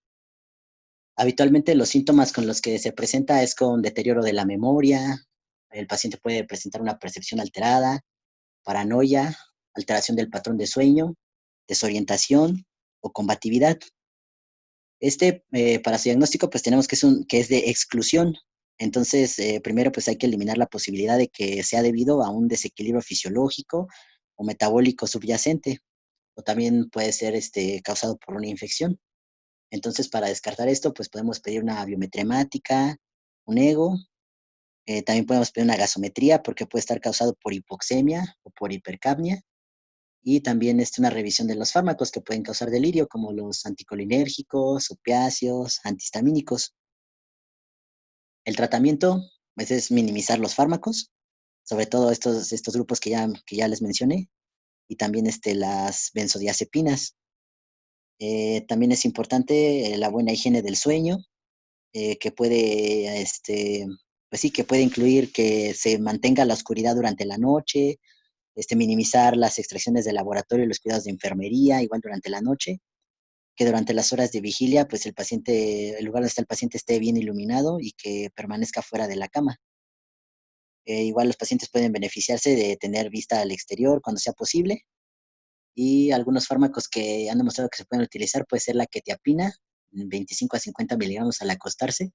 Habitualmente los síntomas con los que se presenta es con deterioro de la memoria, el paciente puede presentar una percepción alterada, paranoia, alteración del patrón de sueño, desorientación o combatividad. Para su diagnóstico, pues tenemos que es de exclusión. Entonces, primero, pues hay que eliminar la posibilidad de que sea debido a un desequilibrio fisiológico o metabólico subyacente, o también puede ser causado por una infección. Entonces, para descartar esto, pues podemos pedir una biometría hemática, un ego, también podemos pedir una gasometría porque puede estar causado por hipoxemia o por hipercapnia, y también una revisión de los fármacos que pueden causar delirio, como los anticolinérgicos, opiáceos, antihistamínicos. El tratamiento, pues, es minimizar los fármacos, sobre todo estos grupos que ya les mencioné, y también las benzodiazepinas. También es importante la buena higiene del sueño, que puede, pues sí, que puede incluir que se mantenga la oscuridad durante la noche, minimizar las extracciones de laboratorio y los cuidados de enfermería, igual durante la noche, que durante las horas de vigilia, pues el lugar donde está el paciente esté bien iluminado y que permanezca fuera de la cama. Igual los pacientes pueden beneficiarse de tener vista al exterior cuando sea posible, y algunos fármacos que han demostrado que se pueden utilizar puede ser la quetiapina, 25 a 50 miligramos al acostarse,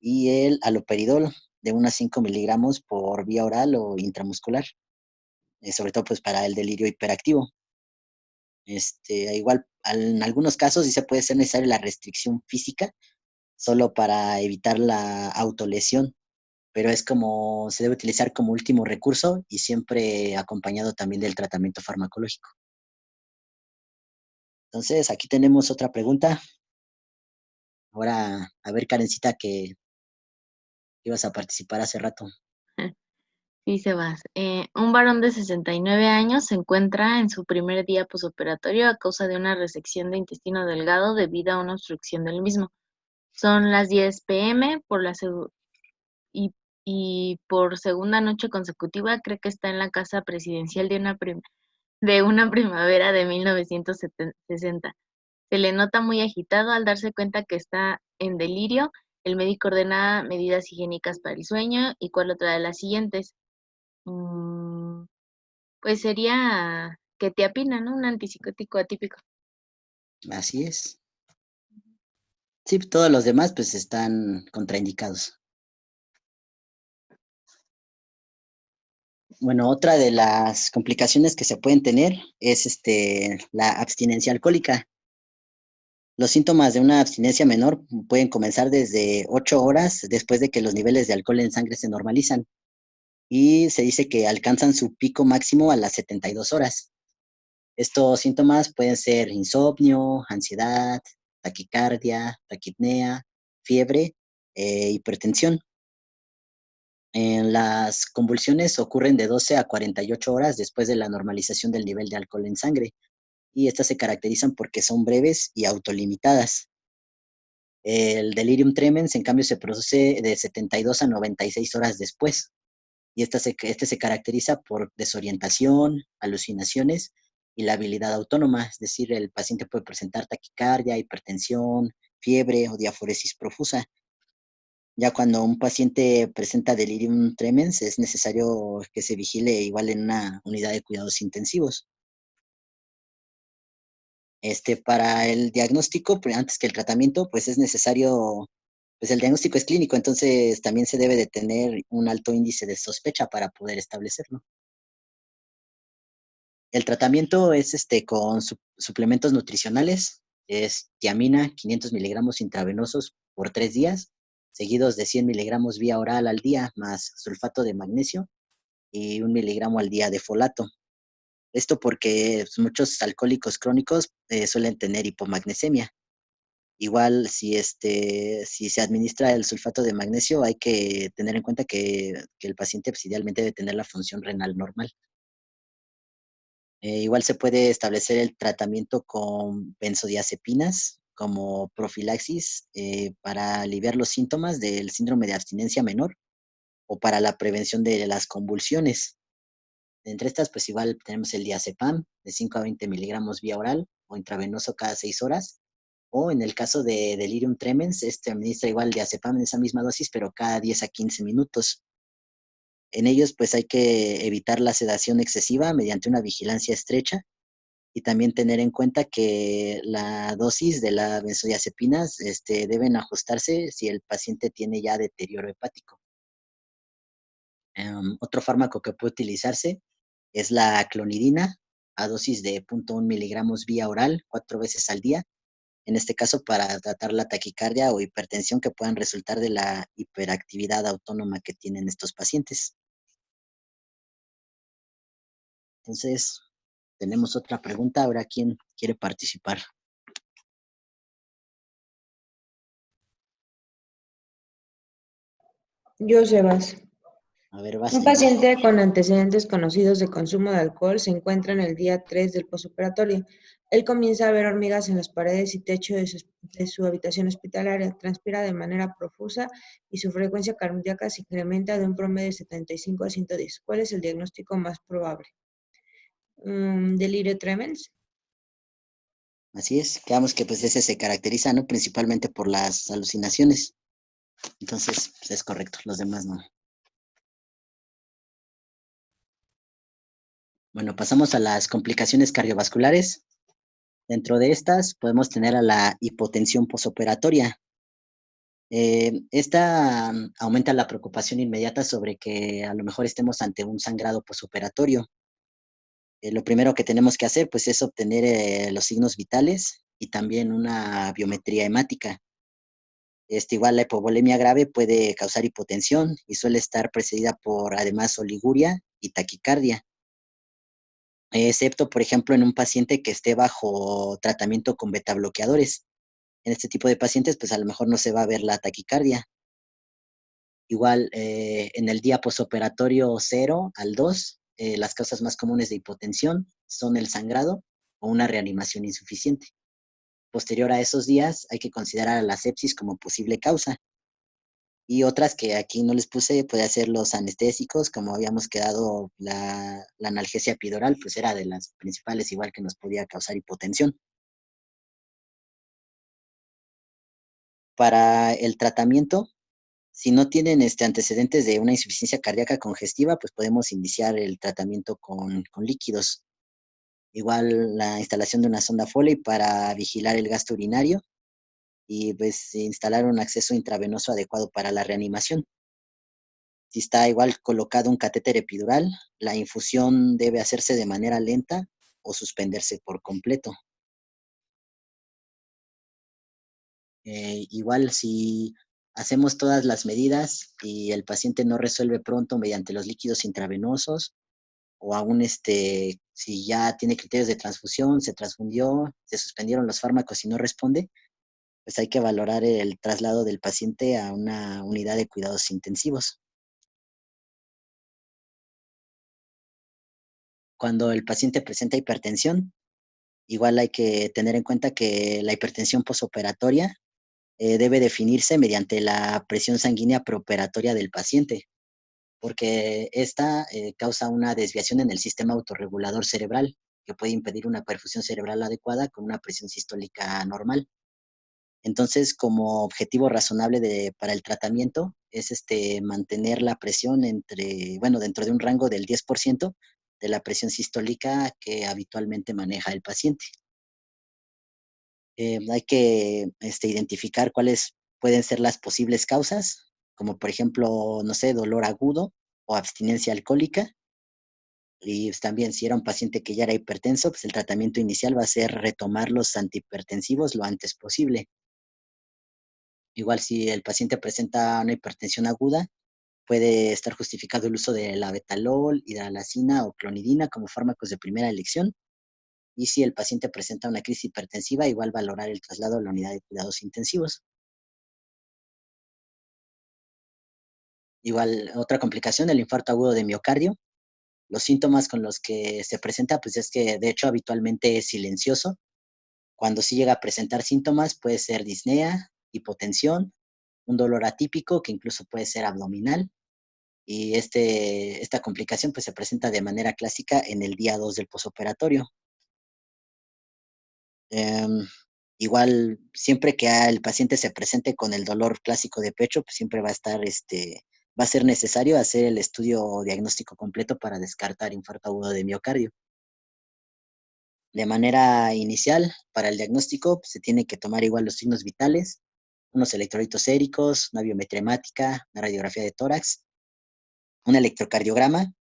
y el haloperidol de 1 a 5 miligramos por vía oral o intramuscular, sobre todo pues para el delirio hiperactivo. Igual, en algunos casos sí se puede ser necesaria la restricción física, solo para evitar la autolesión, pero se debe utilizar como último recurso y siempre acompañado también del tratamiento farmacológico. Entonces, aquí tenemos otra pregunta. Ahora, a ver, Karencita, que ibas a participar hace rato. Sí, Sebas. Un varón de 69 años se encuentra en su primer día posoperatorio a causa de una resección de intestino delgado debido a una obstrucción del mismo. Son las 10 p.m. y por segunda noche consecutiva cree que está en la casa presidencial de una primavera de 1960. Se le nota muy agitado al darse cuenta que está en delirio. El médico ordena medidas higiénicas para el sueño. ¿Y cuál otra de las siguientes? Mm, pues sería quetiapina, ¿no? Un antipsicótico atípico. Así es. Sí, todos los demás pues están contraindicados. Bueno, otra de las complicaciones que se pueden tener es la abstinencia alcohólica. Los síntomas de una abstinencia menor pueden comenzar desde 8 horas después de que los niveles de alcohol en sangre se normalizan y se dice que alcanzan su pico máximo a las 72 horas. Estos síntomas pueden ser insomnio, ansiedad, taquicardia, taquipnea, fiebre, hipertensión. Las convulsiones ocurren de 12 a 48 horas después de la normalización del nivel de alcohol en sangre y estas se caracterizan porque son breves y autolimitadas. El delirium tremens, en cambio, se produce de 72 a 96 horas después y este se caracteriza por desorientación, alucinaciones y la habilidad autónoma, es decir, el paciente puede presentar taquicardia, hipertensión, fiebre o diaforesis profusa. Ya cuando un paciente presenta delirium tremens, es necesario que se vigile igual en una unidad de cuidados intensivos. Para el diagnóstico, antes que el tratamiento, pues es necesario, pues el diagnóstico es clínico, entonces también se debe de tener un alto índice de sospecha para poder establecerlo. El tratamiento es con suplementos nutricionales, es tiamina, 500 miligramos intravenosos por 3 días, seguidos de 100 miligramos vía oral al día, más sulfato de magnesio y 1 miligramo al día de folato. Esto porque pues, muchos alcohólicos crónicos suelen tener hipomagnesemia. Igual, si se administra el sulfato de magnesio, hay que tener en cuenta que el paciente pues, idealmente debe tener la función renal normal. Igual se puede establecer el tratamiento con benzodiazepinas como profilaxis para aliviar los síntomas del síndrome de abstinencia menor o para la prevención de las convulsiones. Entre estas, pues igual tenemos el diazepam de 5 a 20 miligramos vía oral o intravenoso cada 6 horas. O en el caso de delirium tremens, administra igual diazepam en esa misma dosis, pero cada 10 a 15 minutos. En ellos, pues hay que evitar la sedación excesiva mediante una vigilancia estrecha y también tener en cuenta que la dosis de la benzodiazepinas deben ajustarse si el paciente tiene ya deterioro hepático. Otro fármaco que puede utilizarse es la clonidina a dosis de 0.1 miligramos vía oral 4 veces al día, en este caso para tratar la taquicardia o hipertensión que puedan resultar de la hiperactividad autónoma que tienen estos pacientes. Entonces, tenemos otra pregunta. Ahora, ¿quién quiere participar? Yo, Sebas. A ver, vas. Un paciente con antecedentes conocidos de consumo de alcohol se encuentra en el día 3 del posoperatorio. Él comienza a ver hormigas en las paredes y techo de su habitación hospitalaria, transpira de manera profusa y su frecuencia cardíaca se incrementa de un promedio de 75 a 110. ¿Cuál es el diagnóstico más probable? ¿Delirio tremens? Así es, quedamos que pues ese se caracteriza, ¿no? Principalmente por las alucinaciones. Entonces, pues, es correcto, los demás no. Bueno, pasamos a las complicaciones cardiovasculares. Dentro de estas podemos tener a la hipotensión posoperatoria. Esta aumenta la preocupación inmediata sobre que a lo mejor estemos ante un sangrado posoperatorio. Lo primero que tenemos que hacer, pues, es obtener los signos vitales y también una biometría hemática. Igual la hipovolemia grave puede causar hipotensión y suele estar precedida por, además, oliguria y taquicardia. Excepto, por ejemplo, en un paciente que esté bajo tratamiento con betabloqueadores. En este tipo de pacientes, pues, a lo mejor no se va a ver la taquicardia. Igual, en el día posoperatorio 0 al 2, las causas más comunes de hipotensión son el sangrado o una reanimación insuficiente. Posterior a esos días, hay que considerar a la sepsis como posible causa. Y otras que aquí no les puse, puede ser los anestésicos, como habíamos quedado, la analgesia epidural, pues era de las principales, igual que nos podía causar hipotensión. Para el tratamiento, si no tienen antecedentes de una insuficiencia cardíaca congestiva, pues podemos iniciar el tratamiento con líquidos. Igual la instalación de una sonda Foley para vigilar el gasto urinario y pues instalar un acceso intravenoso adecuado para la reanimación. Si está igual colocado un catéter epidural, la infusión debe hacerse de manera lenta o suspenderse por completo. Igual si hacemos todas las medidas y el paciente no resuelve pronto mediante los líquidos intravenosos, o aún si ya tiene criterios de transfusión, se transfundió, se suspendieron los fármacos y no responde, pues hay que valorar el traslado del paciente a una unidad de cuidados intensivos. Cuando el paciente presenta hipertensión, igual hay que tener en cuenta que la hipertensión posoperatoria debe definirse mediante la presión sanguínea preoperatoria del paciente, porque esta causa una desviación en el sistema autorregulador cerebral, que puede impedir una perfusión cerebral adecuada con una presión sistólica normal. Entonces, como objetivo razonable para el tratamiento es mantener la presión dentro de un rango del 10% de la presión sistólica que habitualmente maneja el paciente. Hay que identificar cuáles pueden ser las posibles causas, como por ejemplo, no sé, dolor agudo o abstinencia alcohólica. Y pues, también si era un paciente que ya era hipertenso, pues el tratamiento inicial va a ser retomar los antihipertensivos lo antes posible. Igual si el paciente presenta una hipertensión aguda, puede estar justificado el uso de labetalol, hidralazina o clonidina como fármacos de primera elección. Y si el paciente presenta una crisis hipertensiva, igual valorar el traslado a la unidad de cuidados intensivos. Igual, otra complicación, el infarto agudo de miocardio. Los síntomas con los que se presenta, pues es que de hecho habitualmente es silencioso. Cuando sí llega a presentar síntomas, puede ser disnea, hipotensión, un dolor atípico que incluso puede ser abdominal. Y esta complicación pues se presenta de manera clásica en el día 2 del posoperatorio. Em, Igual, siempre que el paciente se presente con el dolor clásico de pecho, pues siempre va a ser necesario hacer el estudio diagnóstico completo para descartar infarto agudo de miocardio. De manera inicial, para el diagnóstico, pues, se tiene que tomar igual los signos vitales, unos electrolitos séricos, una biometría hemática, una radiografía de tórax, un electrocardiograma.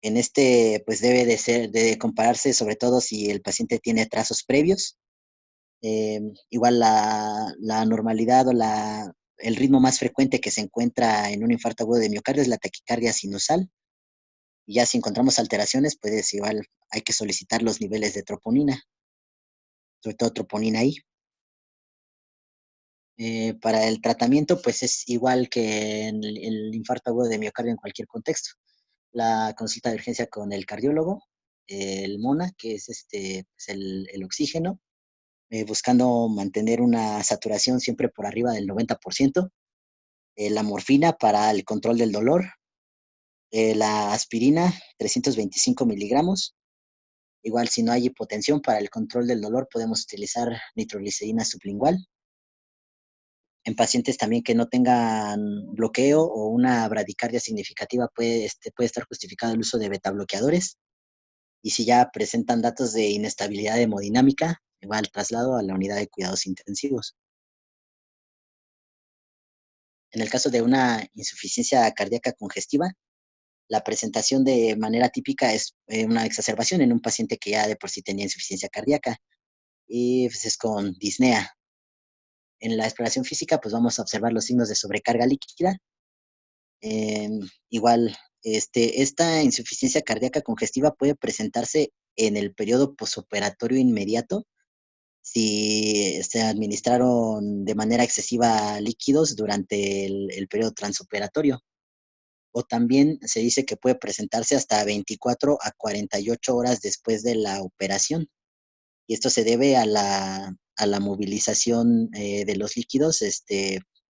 En pues debe de compararse sobre todo si el paciente tiene trazos previos. Igual la normalidad o el ritmo más frecuente que se encuentra en un infarto agudo de miocardio es la taquicardia sinusal. Y ya si encontramos alteraciones, pues igual hay que solicitar los niveles de troponina, sobre todo troponina I. Para el tratamiento, pues es igual que en el infarto agudo de miocardio en cualquier contexto. La consulta de urgencia con el cardiólogo, el MONA, que es pues el oxígeno, buscando mantener una saturación siempre por arriba del 90%, la morfina para el control del dolor, la aspirina, 325 miligramos. Igual si no hay hipotensión para el control del dolor, podemos utilizar nitroglicerina sublingual. En pacientes también que no tengan bloqueo o una bradicardia significativa puede estar justificado el uso de betabloqueadores. Y si ya presentan datos de inestabilidad hemodinámica, igual traslado a la unidad de cuidados intensivos. En el caso de una insuficiencia cardíaca congestiva, la presentación de manera típica es una exacerbación en un paciente que ya de por sí tenía insuficiencia cardíaca y pues, es con disnea. En la exploración física, pues vamos a observar los signos de sobrecarga líquida. Igual, esta insuficiencia cardíaca congestiva puede presentarse en el periodo posoperatorio inmediato si se administraron de manera excesiva líquidos durante el periodo transoperatorio. O también se dice que puede presentarse hasta 24 a 48 horas después de la operación. Y esto se debe a la movilización de los líquidos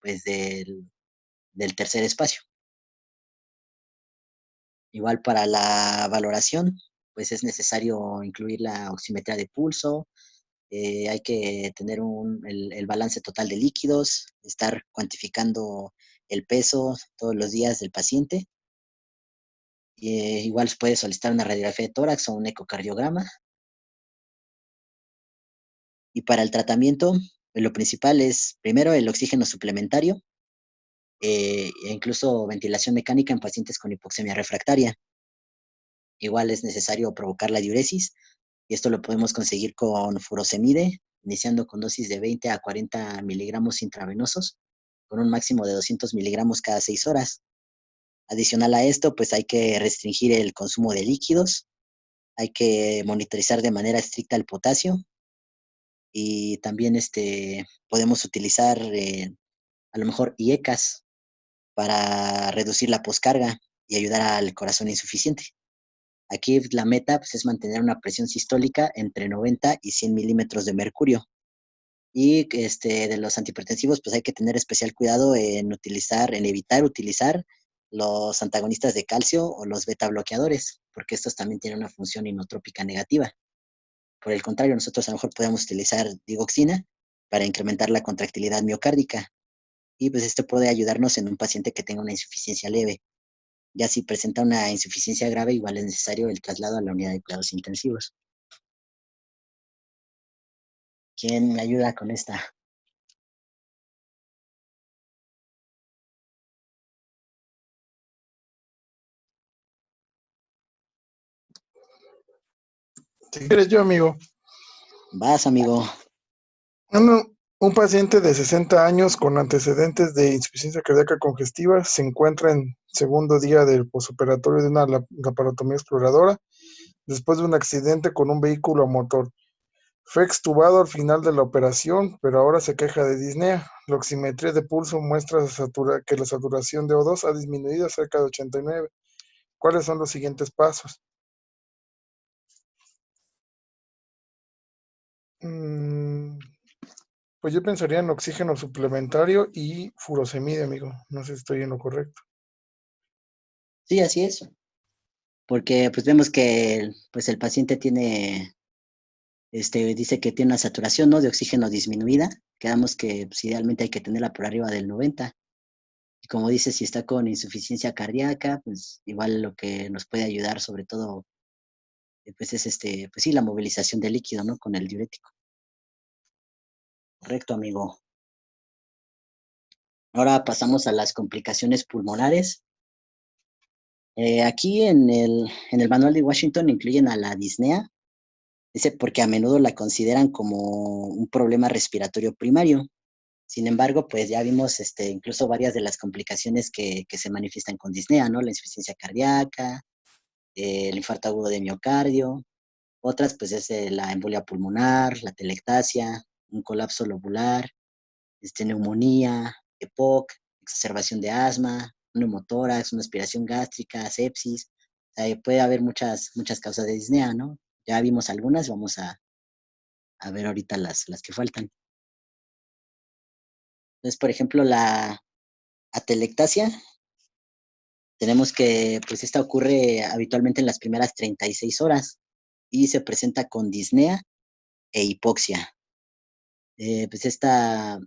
pues del tercer espacio. Igual para la valoración, pues es necesario incluir la oximetría de pulso, hay que tener el balance total de líquidos, estar cuantificando el peso todos los días del paciente. Igual se puede solicitar una radiografía de tórax o un ecocardiograma. Y para el tratamiento, Lo principal es, primero, el oxígeno suplementario, e incluso ventilación mecánica en pacientes con hipoxemia refractaria. Igual es necesario provocar la diuresis, y esto lo podemos conseguir con furosemide, iniciando con dosis de 20 a 40 miligramos intravenosos, con un máximo de 200 miligramos cada 6 horas. Adicional a esto, pues hay que restringir el consumo de líquidos, hay que monitorizar de manera estricta el potasio, y también podemos utilizar a lo mejor IECAS para reducir la poscarga y ayudar al corazón insuficiente. Aquí la meta pues, es mantener una presión sistólica entre 90 y 100 milímetros de mercurio. Y de los antihipertensivos, pues hay que tener especial cuidado en evitar utilizar los antagonistas de calcio o los beta bloqueadores, porque estos también tienen una función inotrópica negativa. Por el contrario, nosotros a lo mejor podemos utilizar digoxina para incrementar la contractilidad miocárdica. Y pues esto puede ayudarnos en un paciente que tenga una insuficiencia leve. Ya si presenta una insuficiencia grave, igual es necesario el traslado a la unidad de cuidados intensivos. ¿Quién me ayuda con esta? Si quieres yo, amigo. Vas, amigo. Un paciente de 60 años con antecedentes de insuficiencia cardíaca congestiva se encuentra en segundo día del posoperatorio de una laparotomía exploradora después de un accidente con un vehículo a motor. Fue extubado al final de la operación, pero ahora se queja de disnea. La oximetría de pulso muestra que la saturación de O2 ha disminuido a cerca de 89. ¿Cuáles son los siguientes pasos? Pues yo pensaría en oxígeno suplementario y furosemide, amigo. No sé si estoy en lo correcto. Sí, así es. Porque pues vemos que pues el paciente tiene, dice que tiene una saturación, ¿no?, de oxígeno disminuida. Quedamos que pues, idealmente hay que tenerla por arriba del 90. Y como dice, si está con insuficiencia cardíaca, pues igual lo que nos puede ayudar sobre todo pues es pues sí, la movilización de líquido, ¿no?, con el diurético. Correcto, amigo. Ahora pasamos a las complicaciones pulmonares. Aquí en el manual de Washington incluyen a la disnea, dice porque a menudo la consideran como un problema respiratorio primario. Sin embargo, pues ya vimos incluso varias de las complicaciones que se manifiestan con disnea, ¿no? La insuficiencia cardíaca, el infarto agudo de miocardio. Otras, pues es la embolia pulmonar, la telectasia, un colapso lobular, neumonía, EPOC, exacerbación de asma, un neumotórax, una aspiración gástrica, sepsis. O sea, puede haber muchas causas de disnea, ¿no? Ya vimos algunas, vamos a ver ahorita las que faltan. Entonces, por ejemplo, la atelectasia, tenemos que, pues esta ocurre habitualmente en las primeras 36 horas y se presenta con disnea e hipoxia. Pues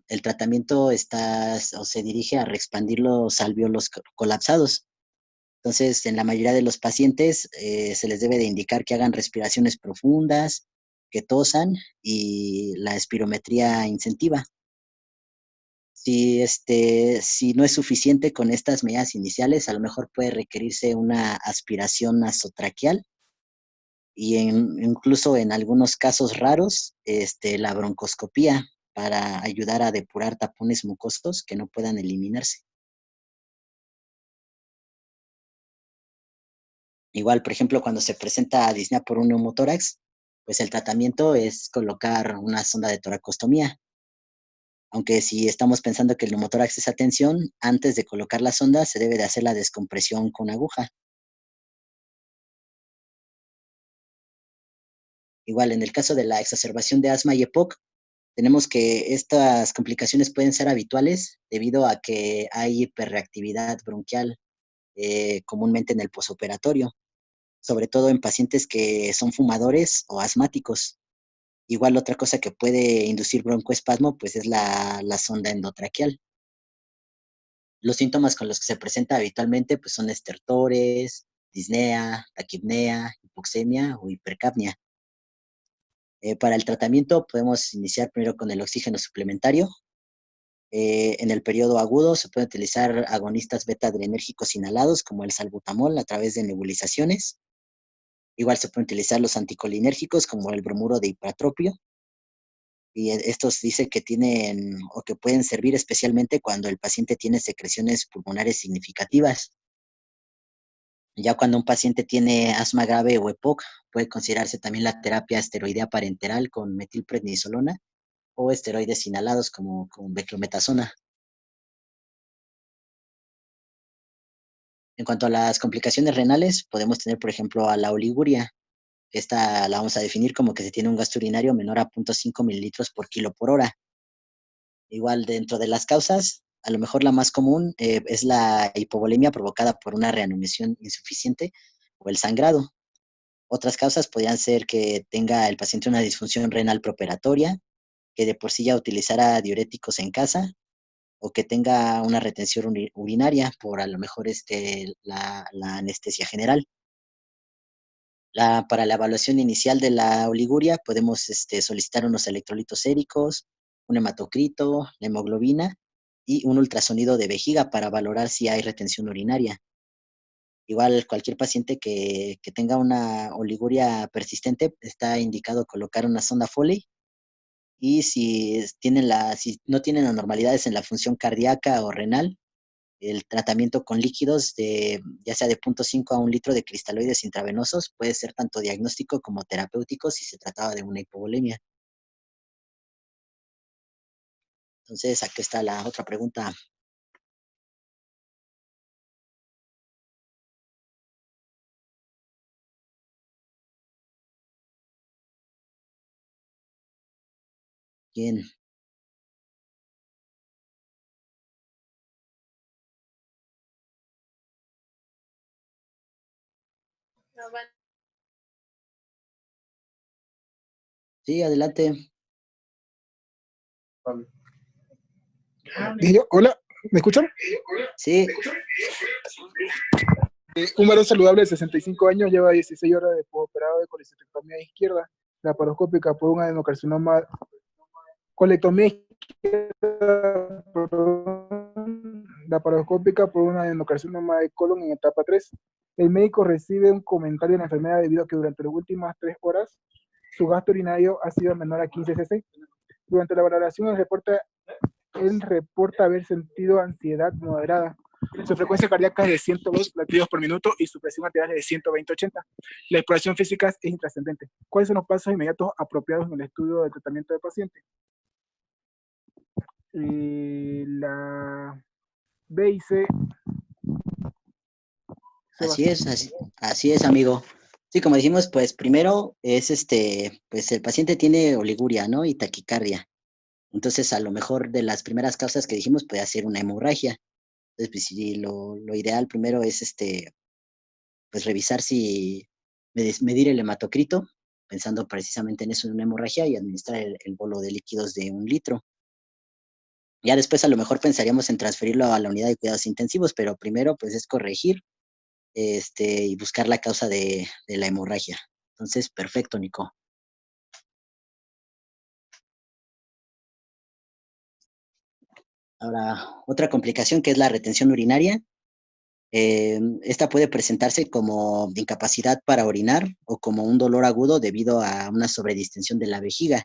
el tratamiento o se dirige a reexpandir los alvéolos colapsados. Entonces, en la mayoría de los pacientes se les debe de indicar que hagan respiraciones profundas, que tosan y la espirometría incentiva. Si no es suficiente con estas medidas iniciales, a lo mejor puede requerirse una aspiración nasotraqueal y incluso en algunos casos raros, la broncoscopía para ayudar a depurar tapones mucosos que no puedan eliminarse. Igual, por ejemplo, cuando se presenta disnea por un neumotórax, pues el tratamiento es colocar una sonda de toracostomía. Aunque si estamos pensando que el neumotórax es atención, antes de colocar la sonda se debe de hacer la descompresión con aguja. Igual, en el caso de la exacerbación de asma y EPOC, tenemos que estas complicaciones pueden ser habituales debido a que hay hiperreactividad bronquial comúnmente en el posoperatorio, sobre todo en pacientes que son fumadores o asmáticos. Igual otra cosa que puede inducir broncoespasmo pues es la sonda endotraqueal. Los síntomas con los que se presenta habitualmente pues son estertores, disnea, taquipnea, hipoxemia o hipercapnia. Para el tratamiento podemos iniciar primero con el oxígeno suplementario. En el periodo agudo se pueden utilizar agonistas beta-adrenérgicos inhalados como el salbutamol a través de nebulizaciones. Igual se pueden utilizar los anticolinérgicos como el bromuro de ipratropio. Y estos dice que tienen o que pueden servir especialmente cuando el paciente tiene secreciones pulmonares significativas. Ya cuando un paciente tiene asma grave o EPOC, puede considerarse también la terapia esteroidea parenteral con metilprednisolona o esteroides inhalados como con beclometasona. En cuanto a las complicaciones renales, podemos tener, por ejemplo, a la oliguria. Esta la vamos a definir como que se tiene un gasto urinario menor a 0.5 mililitros por kilo por hora. Igual dentro de las causas, a lo mejor la más común es la hipovolemia provocada por una reanimación insuficiente o el sangrado. Otras causas podrían ser que tenga el paciente una disfunción renal preoperatoria, que de por sí ya utilizara diuréticos en casa, o que tenga una retención urinaria por a lo mejor la anestesia general. Para la evaluación inicial de la oliguria podemos solicitar unos electrolitos séricos, un hematocrito, la hemoglobina y un ultrasonido de vejiga para valorar si hay retención urinaria. Igual cualquier paciente que tenga una oliguria persistente está indicado colocar una sonda Foley y si no tienen anormalidades en la función cardíaca o renal, el tratamiento con líquidos ya sea de 0.5 a 1 litro de cristaloides intravenosos puede ser tanto diagnóstico como terapéutico si se trataba de una hipovolemia. Entonces, aquí está la otra pregunta. ¿Quién? Sí, adelante. Hola, ¿me escuchan? Sí, Un varón saludable de 65 años lleva 16 horas de operado de colecistectomía izquierda, laparoscópica por un adenocarcinoma, colectomía izquierda, laparoscópica por un adenocarcinoma de colon en etapa 3. El médico recibe un comentario de la enfermedad debido a que durante las últimas 3 horas su gasto urinario ha sido menor a 15 cc. Durante la valoración él reporta haber sentido ansiedad moderada. Su frecuencia cardíaca es de 102 latidos por minuto y su presión arterial es de 120/80. La exploración física es intrascendente. ¿Cuáles son los pasos inmediatos apropiados en el estudio del tratamiento del paciente? La B y C. así es, amigo. Sí, como dijimos, pues primero es pues el paciente tiene oliguria, ¿no? Y taquicardia. Entonces, a lo mejor de las primeras causas que dijimos puede ser una hemorragia. Entonces, pues sí, lo ideal primero es pues revisar medir el hematocrito, pensando precisamente en eso de una hemorragia y administrar el bolo de líquidos de 1 litro. Ya después a lo mejor pensaríamos en transferirlo a la unidad de cuidados intensivos, pero primero pues es corregir y buscar la causa de la hemorragia. Entonces, perfecto, Nico. Ahora, otra complicación que es la retención urinaria. Esta puede presentarse como incapacidad para orinar o como un dolor agudo debido a una sobredistensión de la vejiga.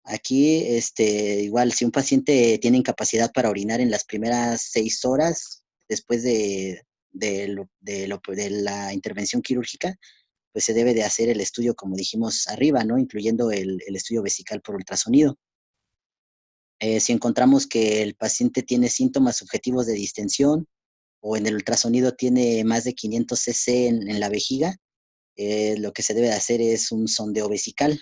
Aquí, igual, si un paciente tiene incapacidad para orinar en las primeras 6 horas después de la intervención quirúrgica, pues se debe de hacer el estudio, como dijimos arriba, ¿no? Incluyendo el estudio vesical por ultrasonido. Si encontramos que el paciente tiene síntomas subjetivos de distensión o en el ultrasonido tiene más de 500 cc en la vejiga, lo que se debe de hacer es un sondeo vesical.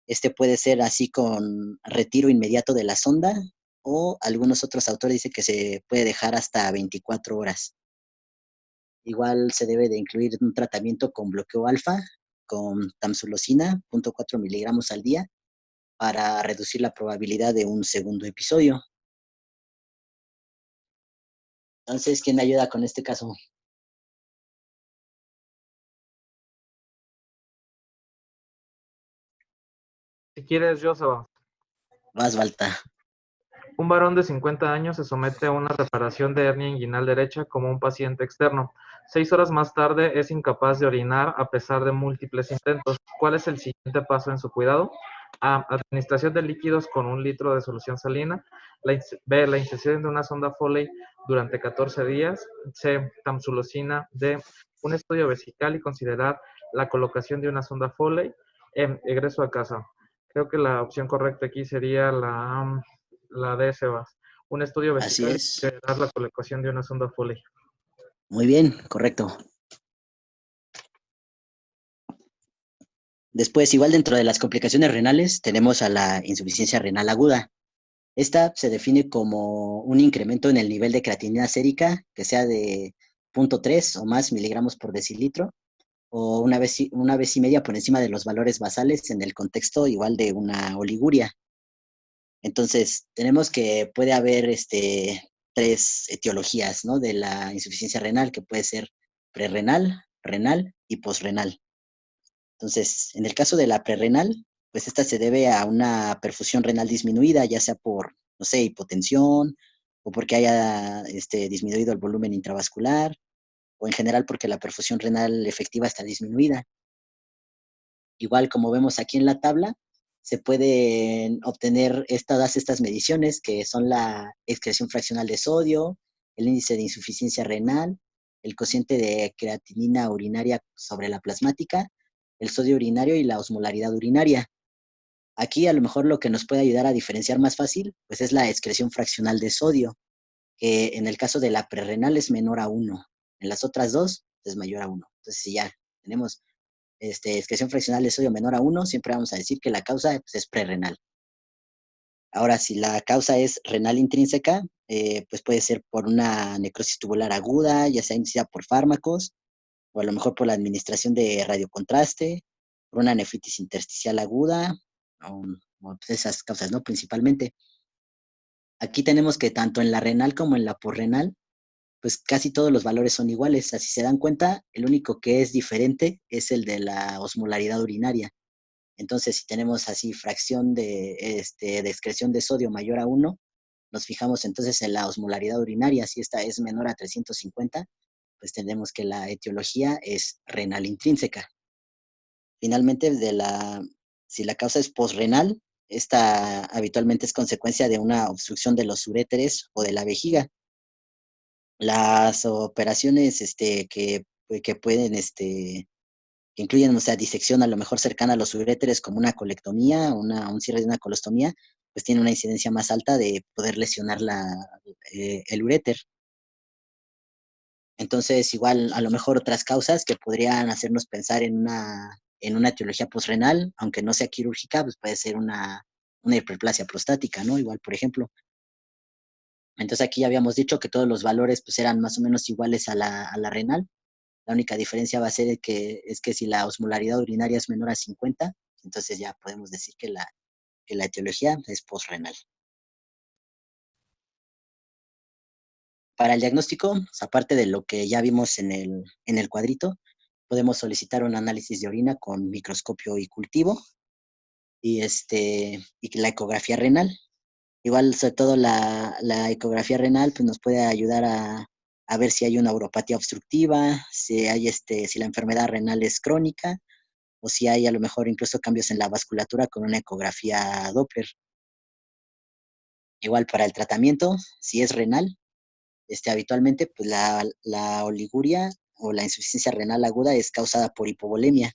Este puede ser así con retiro inmediato de la sonda o algunos otros autores dicen que se puede dejar hasta 24 horas. Igual se debe de incluir un tratamiento con bloqueo alfa, con tamsulosina, 0.4 miligramos al día, para reducir la probabilidad de un segundo episodio. Entonces, ¿quién me ayuda con este caso? quieres, yo se va. Vas, Balta. Un varón de 50 años se somete a una reparación de hernia inguinal derecha como un paciente externo. 6 horas más tarde es incapaz de orinar a pesar de múltiples intentos. ¿Cuál es el siguiente paso en su cuidado? A. Administración de líquidos con 1 litro de solución salina. B. La inserción de una sonda Foley durante 14 días. C. Tamsulosina. D. Un estudio vesical y considerar la colocación de una sonda Foley. Egreso a casa. Creo que la opción correcta aquí sería la D, Sebas. Un estudio Así vesical y es. considerar la colocación de una sonda Foley. Muy bien, correcto. Después, igual dentro de las complicaciones renales, tenemos a la insuficiencia renal aguda. Esta se define como un incremento en el nivel de creatinina sérica que sea de 0.3 o más miligramos por decilitro, o una vez y media por encima de los valores basales en el contexto igual de una oliguria. Entonces, tenemos que puede haber 3 etiologías, ¿no?, de la insuficiencia renal, que puede ser prerrenal, renal y posrenal. Entonces, en el caso de la prerrenal, pues esta se debe a una perfusión renal disminuida, ya sea por, no sé, hipotensión, o porque haya disminuido el volumen intravascular, o en general porque la perfusión renal efectiva está disminuida. Igual, como vemos aquí en la tabla, se pueden obtener todas estas mediciones, que son la excreción fraccional de sodio, el índice de insuficiencia renal, el cociente de creatinina urinaria sobre la plasmática, el sodio urinario y la osmolaridad urinaria. Aquí a lo mejor lo que nos puede ayudar a diferenciar más fácil, pues es la excreción fraccional de sodio, que en el caso de la prerrenal es menor a 1. En las otras dos es mayor a 1. Entonces, si ya tenemos excreción fraccional de sodio menor a 1, siempre vamos a decir que la causa pues, es prerrenal. Ahora, si la causa es renal intrínseca, pues puede ser por una necrosis tubular aguda, ya sea inducida por fármacos, o a lo mejor por la administración de radiocontraste, por una nefritis intersticial aguda, o pues esas causas, ¿no? Principalmente. Aquí tenemos que tanto en la renal como en la porrenal, pues casi todos los valores son iguales. Así se dan cuenta, el único que es diferente es el de la osmolaridad urinaria. Entonces, si tenemos así fracción de excreción de sodio mayor a 1, nos fijamos entonces en la osmolaridad urinaria. Si esta es menor a 350, pues tenemos que la etiología es renal intrínseca. Finalmente, si la causa es posrenal, esta habitualmente es consecuencia de una obstrucción de los uréteres o de la vejiga. Las operaciones que pueden, que incluyen, o sea, disección a lo mejor cercana a los uréteres, como una colectomía, un cierre de una colostomía, pues tiene una incidencia más alta de poder lesionar el uréter. Entonces, igual, a lo mejor otras causas que podrían hacernos pensar en una etiología posrenal, aunque no sea quirúrgica, pues puede ser una hiperplasia prostática, ¿no? Igual, por ejemplo. Entonces, aquí ya habíamos dicho que todos los valores pues eran más o menos iguales a la renal. La única diferencia va a ser es que si la osmolaridad urinaria es menor a 50, entonces ya podemos decir que la etiología es posrenal. Para el diagnóstico, pues, aparte de lo que ya vimos en el cuadrito, podemos solicitar un análisis de orina con microscopio y cultivo y la ecografía renal. Igual, sobre todo la ecografía renal, pues nos puede ayudar a ver si hay una uropatía obstructiva, si la enfermedad renal es crónica, o si hay a lo mejor incluso cambios en la vasculatura con una ecografía Doppler. Igual para el tratamiento, si es renal, habitualmente pues la oliguria o la insuficiencia renal aguda es causada por hipovolemia.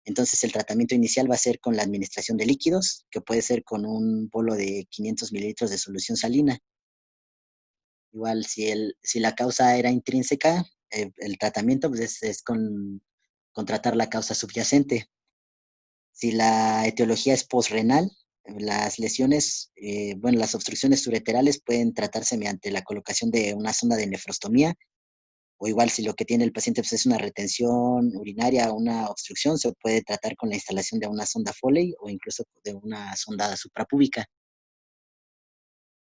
Entonces el tratamiento inicial va a ser con la administración de líquidos, que puede ser con un bolo de 500 mililitros de solución salina. Igual si la causa era intrínseca, el tratamiento pues, es con tratar la causa subyacente. Si la etiología es posrenal, las lesiones, las obstrucciones ureterales pueden tratarse mediante la colocación de una sonda de nefrostomía, o igual si lo que tiene el paciente pues, es una retención urinaria o una obstrucción, se puede tratar con la instalación de una sonda Foley o incluso de una sonda suprapúbica.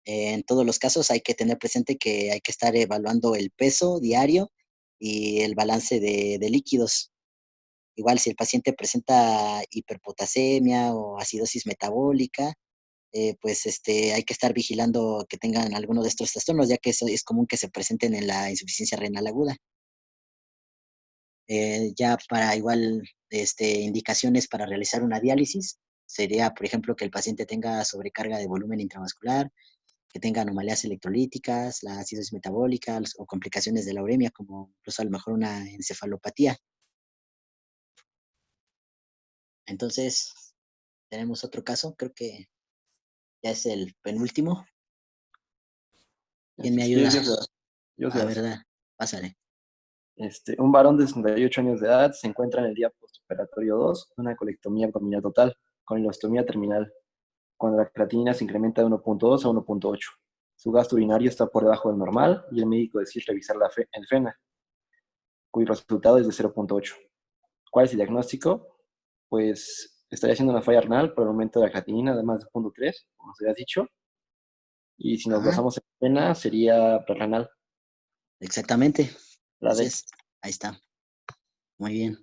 En todos los casos hay que tener presente que hay que estar evaluando el peso diario y el balance de líquidos. Igual si el paciente presenta hiperpotasemia o acidosis metabólica, pues hay que estar vigilando que tengan alguno de estos trastornos, ya que eso es común que se presenten en la insuficiencia renal aguda. Ya para igual indicaciones para realizar una diálisis, sería, por ejemplo, que el paciente tenga sobrecarga de volumen intravascular, que tenga anomalías electrolíticas, la acidosis metabólica o complicaciones de la uremia, como incluso a lo mejor una encefalopatía. Entonces, tenemos otro caso, creo que ya es el penúltimo. ¿Quién me ayuda? Yo A ver, pásale. Un varón de 68 años de edad se encuentra en el día postoperatorio 2 de una colectomía abdominal total con ileostomía terminal, cuando la creatinina se incrementa de 1.2 a 1.8. Su gasto urinario está por debajo del normal y el médico decide revisar el FENA, cuyo resultado es de 0.8. ¿Cuál es el diagnóstico? Pues estaría haciendo una falla renal por el aumento de la creatinina de más de 0.3, como se había dicho, y si nos Ajá, basamos en FENA sería renal. exactamente. La D. Entonces, ahí está. Muy bien.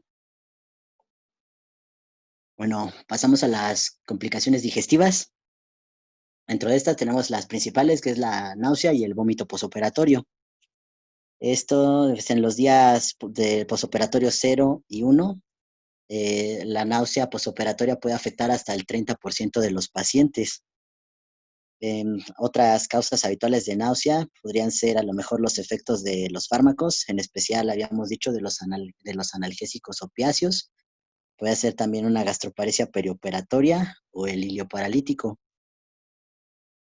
Bueno, pasamos a las complicaciones digestivas. Dentro de estas tenemos las principales, que es la náusea y el vómito posoperatorio. Esto es en los días de posoperatorio 0 y 1. La náusea posoperatoria puede afectar hasta el 30% de los pacientes. Otras causas habituales de náusea podrían ser a lo mejor los efectos de los fármacos, en especial habíamos dicho de los analgésicos opiáceos. Puede ser también una gastroparesia perioperatoria o el ilio paralítico.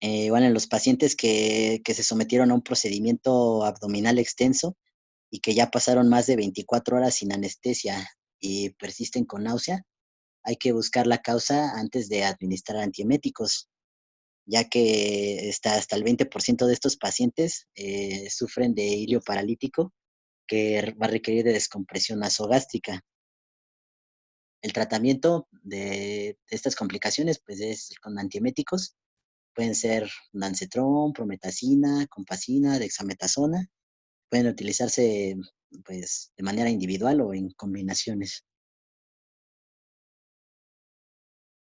Igual en los pacientes que se sometieron a un procedimiento abdominal extenso y que ya pasaron más de 24 horas sin anestesia y persisten con náusea, hay que buscar la causa antes de administrar antieméticos, ya que hasta el 20% de estos pacientes sufren de ilio paralítico que va a requerir de descompresión nasogástrica. El tratamiento de estas complicaciones pues es con antieméticos. Pueden ser Dancetrón, Prometacina, Compacina, Dexametasona. Pueden utilizarse pues de manera individual o en combinaciones.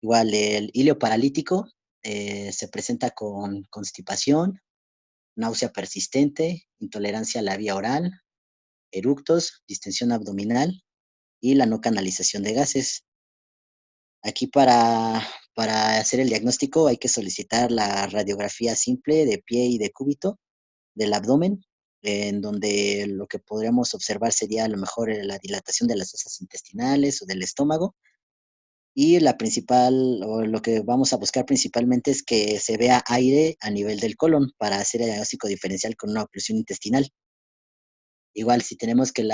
Igual el ilio paralítico se presenta con constipación, náusea persistente, intolerancia a la vía oral, eructos, distensión abdominal y la no canalización de gases. Aquí para hacer el diagnóstico hay que solicitar la radiografía simple de pie y de cúbito del abdomen, en donde lo que podríamos observar sería a lo mejor la dilatación de las heces intestinales o del estómago. Y la principal, o lo que vamos a buscar principalmente es que se vea aire a nivel del colon para hacer el diagnóstico diferencial con una oclusión intestinal. Igual, si tenemos que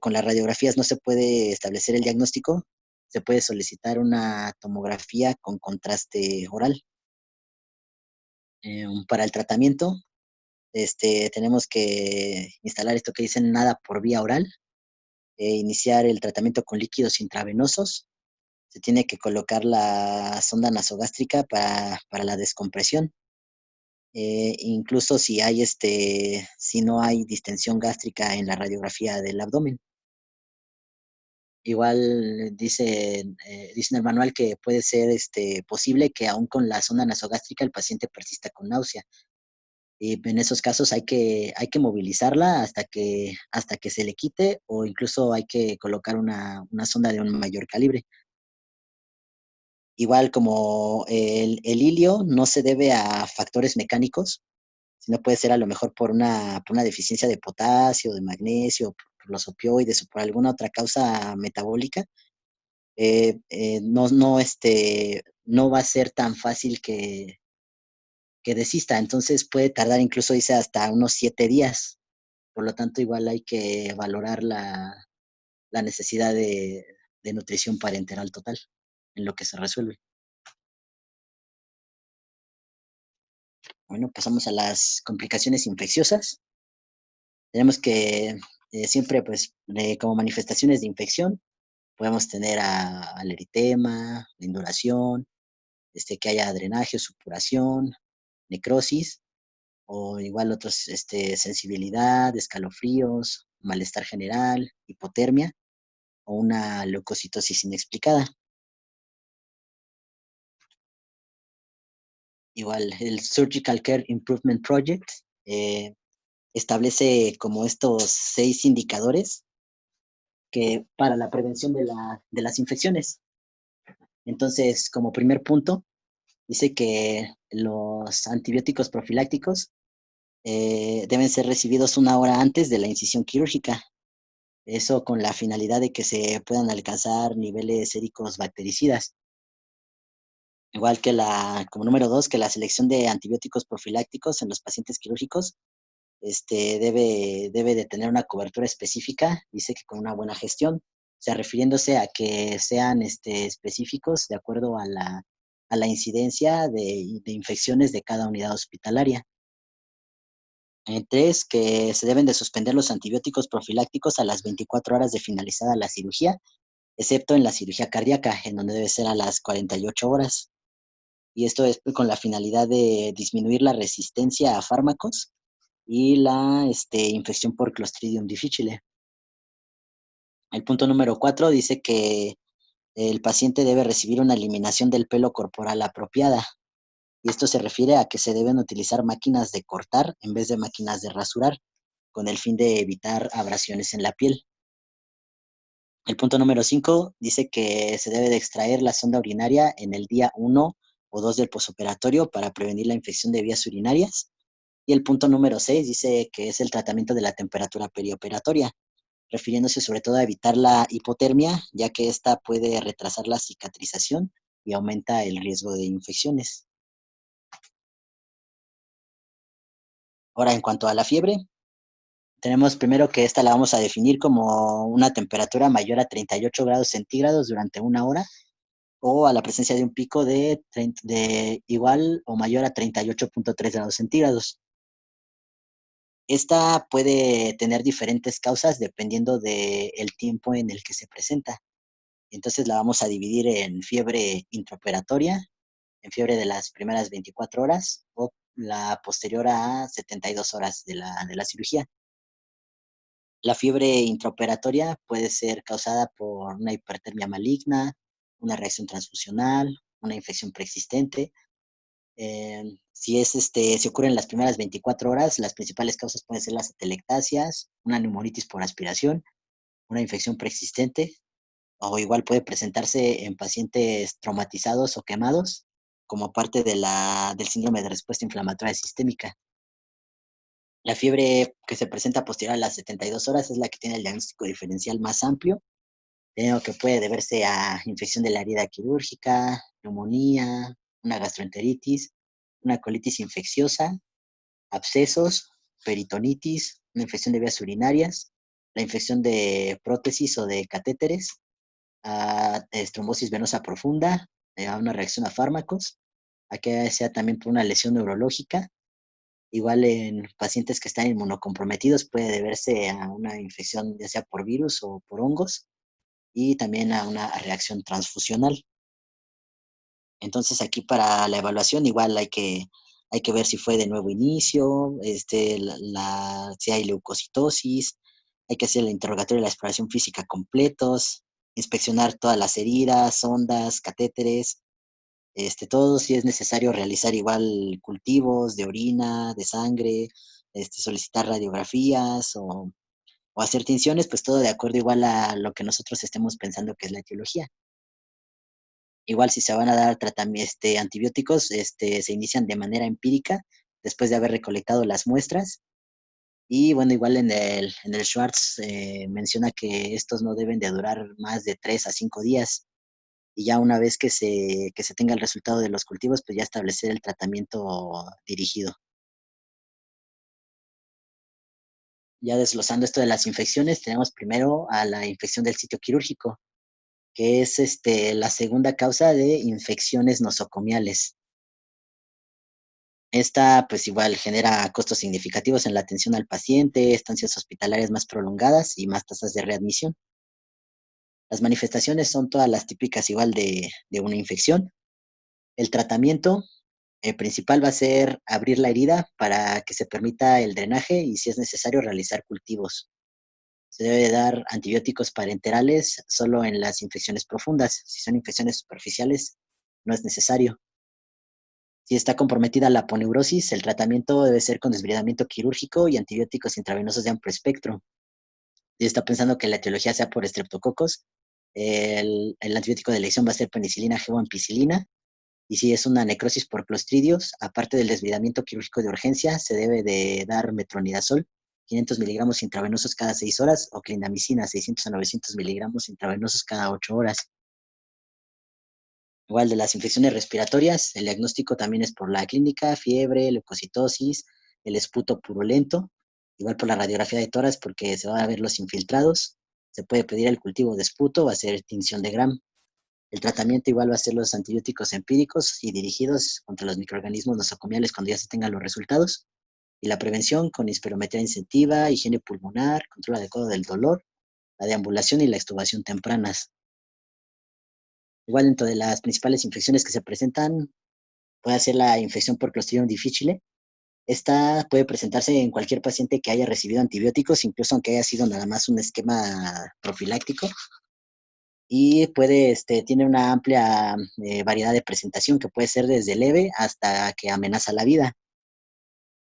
con las radiografías no se puede establecer el diagnóstico, se puede solicitar una tomografía con contraste oral. Para el tratamiento, tenemos que instalar esto que dicen nada por vía oral, iniciar el tratamiento con líquidos intravenosos. Se tiene que colocar la sonda nasogástrica para la descompresión. Incluso si no hay distensión gástrica en la radiografía del abdomen. Igual dice en el manual que puede ser posible que aún con la sonda nasogástrica el paciente persista con náusea. Y en esos casos hay que movilizarla hasta que se le quite, o incluso hay que colocar una sonda de un mayor calibre. Igual como el ilio no se debe a factores mecánicos, sino puede ser a lo mejor por una deficiencia de potasio, de magnesio, por los opioides o por alguna otra causa metabólica. No va a ser tan fácil que desista. Entonces puede tardar incluso, dice, hasta unos 7 días. Por lo tanto, igual hay que valorar la necesidad de nutrición parenteral total en lo que se resuelve. Bueno, pasamos a las complicaciones infecciosas. Tenemos que siempre, pues, como manifestaciones de infección, podemos tener al eritema, la induración, que haya drenaje o supuración, necrosis, o igual otros, sensibilidad, escalofríos, malestar general, hipotermia. o una leucocitosis inexplicada. Igual, el Surgical Care Improvement Project establece como estos 6 indicadores que para la prevención de las infecciones. Entonces, como primer punto, dice que los antibióticos profilácticos deben ser recibidos 1 hora antes de la incisión quirúrgica. Eso con la finalidad de que se puedan alcanzar niveles séricos bactericidas. Igual que como número 2, que la selección de antibióticos profilácticos en los pacientes quirúrgicos debe de tener una cobertura específica, dice que con una buena gestión, o sea, refiriéndose a que sean específicos de acuerdo a la incidencia de infecciones de cada unidad hospitalaria. 3, que se deben de suspender los antibióticos profilácticos a las 24 horas de finalizada la cirugía, excepto en la cirugía cardíaca, en donde debe ser a las 48 horas. Y esto es con la finalidad de disminuir la resistencia a fármacos y la infección por Clostridium difficile. El punto número 4 dice que el paciente debe recibir una eliminación del pelo corporal apropiada. Y esto se refiere a que se deben utilizar máquinas de cortar en vez de máquinas de rasurar, con el fin de evitar abrasiones en la piel. El punto número 5 dice que se debe de extraer la sonda urinaria en el día 1 o 2 del posoperatorio para prevenir la infección de vías urinarias. Y el punto número 6 dice que es el tratamiento de la temperatura perioperatoria, refiriéndose sobre todo a evitar la hipotermia, ya que esta puede retrasar la cicatrización y aumenta el riesgo de infecciones. Ahora, en cuanto a la fiebre, tenemos primero que esta la vamos a definir como una temperatura mayor a 38 grados centígrados durante 1 hora o a la presencia de un pico de igual o mayor a 38.3 grados centígrados. Esta puede tener diferentes causas dependiendo del tiempo en el que se presenta. Entonces la vamos a dividir en fiebre intraoperatoria, en fiebre de las primeras 24 horas o la posterior a 72 horas de la cirugía. La fiebre intraoperatoria puede ser causada por una hipertermia maligna, una reacción transfusional, una infección preexistente. Si ocurre en las primeras 24 horas, las principales causas pueden ser las atelectasias, una neumonitis por aspiración, una infección preexistente, o igual puede presentarse en pacientes traumatizados o quemados como parte del síndrome de respuesta inflamatoria sistémica. La fiebre que se presenta posterior a las 72 horas es la que tiene el diagnóstico diferencial más amplio, que puede deberse a infección de la herida quirúrgica, neumonía, una gastroenteritis, una colitis infecciosa, abscesos, peritonitis, una infección de vías urinarias, la infección de prótesis o de catéteres, a trombosis venosa profunda, a una reacción a fármacos, a que sea también por una lesión neurológica. Igual en pacientes que están inmunocomprometidos puede deberse a una infección ya sea por virus o por hongos y también a una reacción transfusional. Entonces aquí para la evaluación igual hay que ver si fue de nuevo inicio, si hay leucocitosis, hay que hacer el interrogatorio de la exploración física completos, inspeccionar todas las heridas, sondas, catéteres, todo si es necesario realizar igual cultivos de orina, de sangre, solicitar radiografías o hacer tinciones, pues todo de acuerdo igual a lo que nosotros estemos pensando que es la etiología. Igual si se van a dar antibióticos, se inician de manera empírica después de haber recolectado las muestras. Y bueno, igual en el Schwartz menciona que estos no deben de durar más de 3 a 5 días. Y ya una vez que se tenga el resultado de los cultivos, pues ya establecer el tratamiento dirigido. Ya desglosando esto de las infecciones, tenemos primero a la infección del sitio quirúrgico, que es la segunda causa de infecciones nosocomiales. Esta, pues igual genera costos significativos en la atención al paciente, estancias hospitalarias más prolongadas y más tasas de readmisión. Las manifestaciones son todas las típicas igual de una infección. El tratamiento principal va a ser abrir la herida para que se permita el drenaje y si es necesario realizar cultivos. Se debe dar antibióticos parenterales solo en las infecciones profundas. Si son infecciones superficiales, no es necesario. Si está comprometida la aponeurosis, el tratamiento debe ser con desbridamiento quirúrgico y antibióticos intravenosos de amplio espectro. Si está pensando que la etiología sea por estreptococos, el antibiótico de elección va a ser penicilina G o ampicilina. Y si es una necrosis por clostridios, aparte del desbridamiento quirúrgico de urgencia, se debe de dar metronidazol, 500 miligramos intravenosos cada 6 horas, o clindamicina, 600 a 900 miligramos intravenosos cada 8 horas. Igual de las infecciones respiratorias, el diagnóstico también es por la clínica, fiebre, leucocitosis, el esputo purulento, igual por la radiografía de tórax porque se van a ver los infiltrados, se puede pedir el cultivo de esputo, va a ser tinción de Gram. El tratamiento igual va a ser los antibióticos empíricos y dirigidos contra los microorganismos nosocomiales cuando ya se tengan los resultados. Y la prevención con espirometría incentiva, higiene pulmonar, control adecuado del dolor, la deambulación y la extubación tempranas. Igual dentro de las principales infecciones que se presentan, puede ser la infección por Clostridium difficile. Esta puede presentarse en cualquier paciente que haya recibido antibióticos, incluso aunque haya sido nada más un esquema profiláctico. Y tiene una amplia variedad de presentación que puede ser desde leve hasta que amenaza la vida.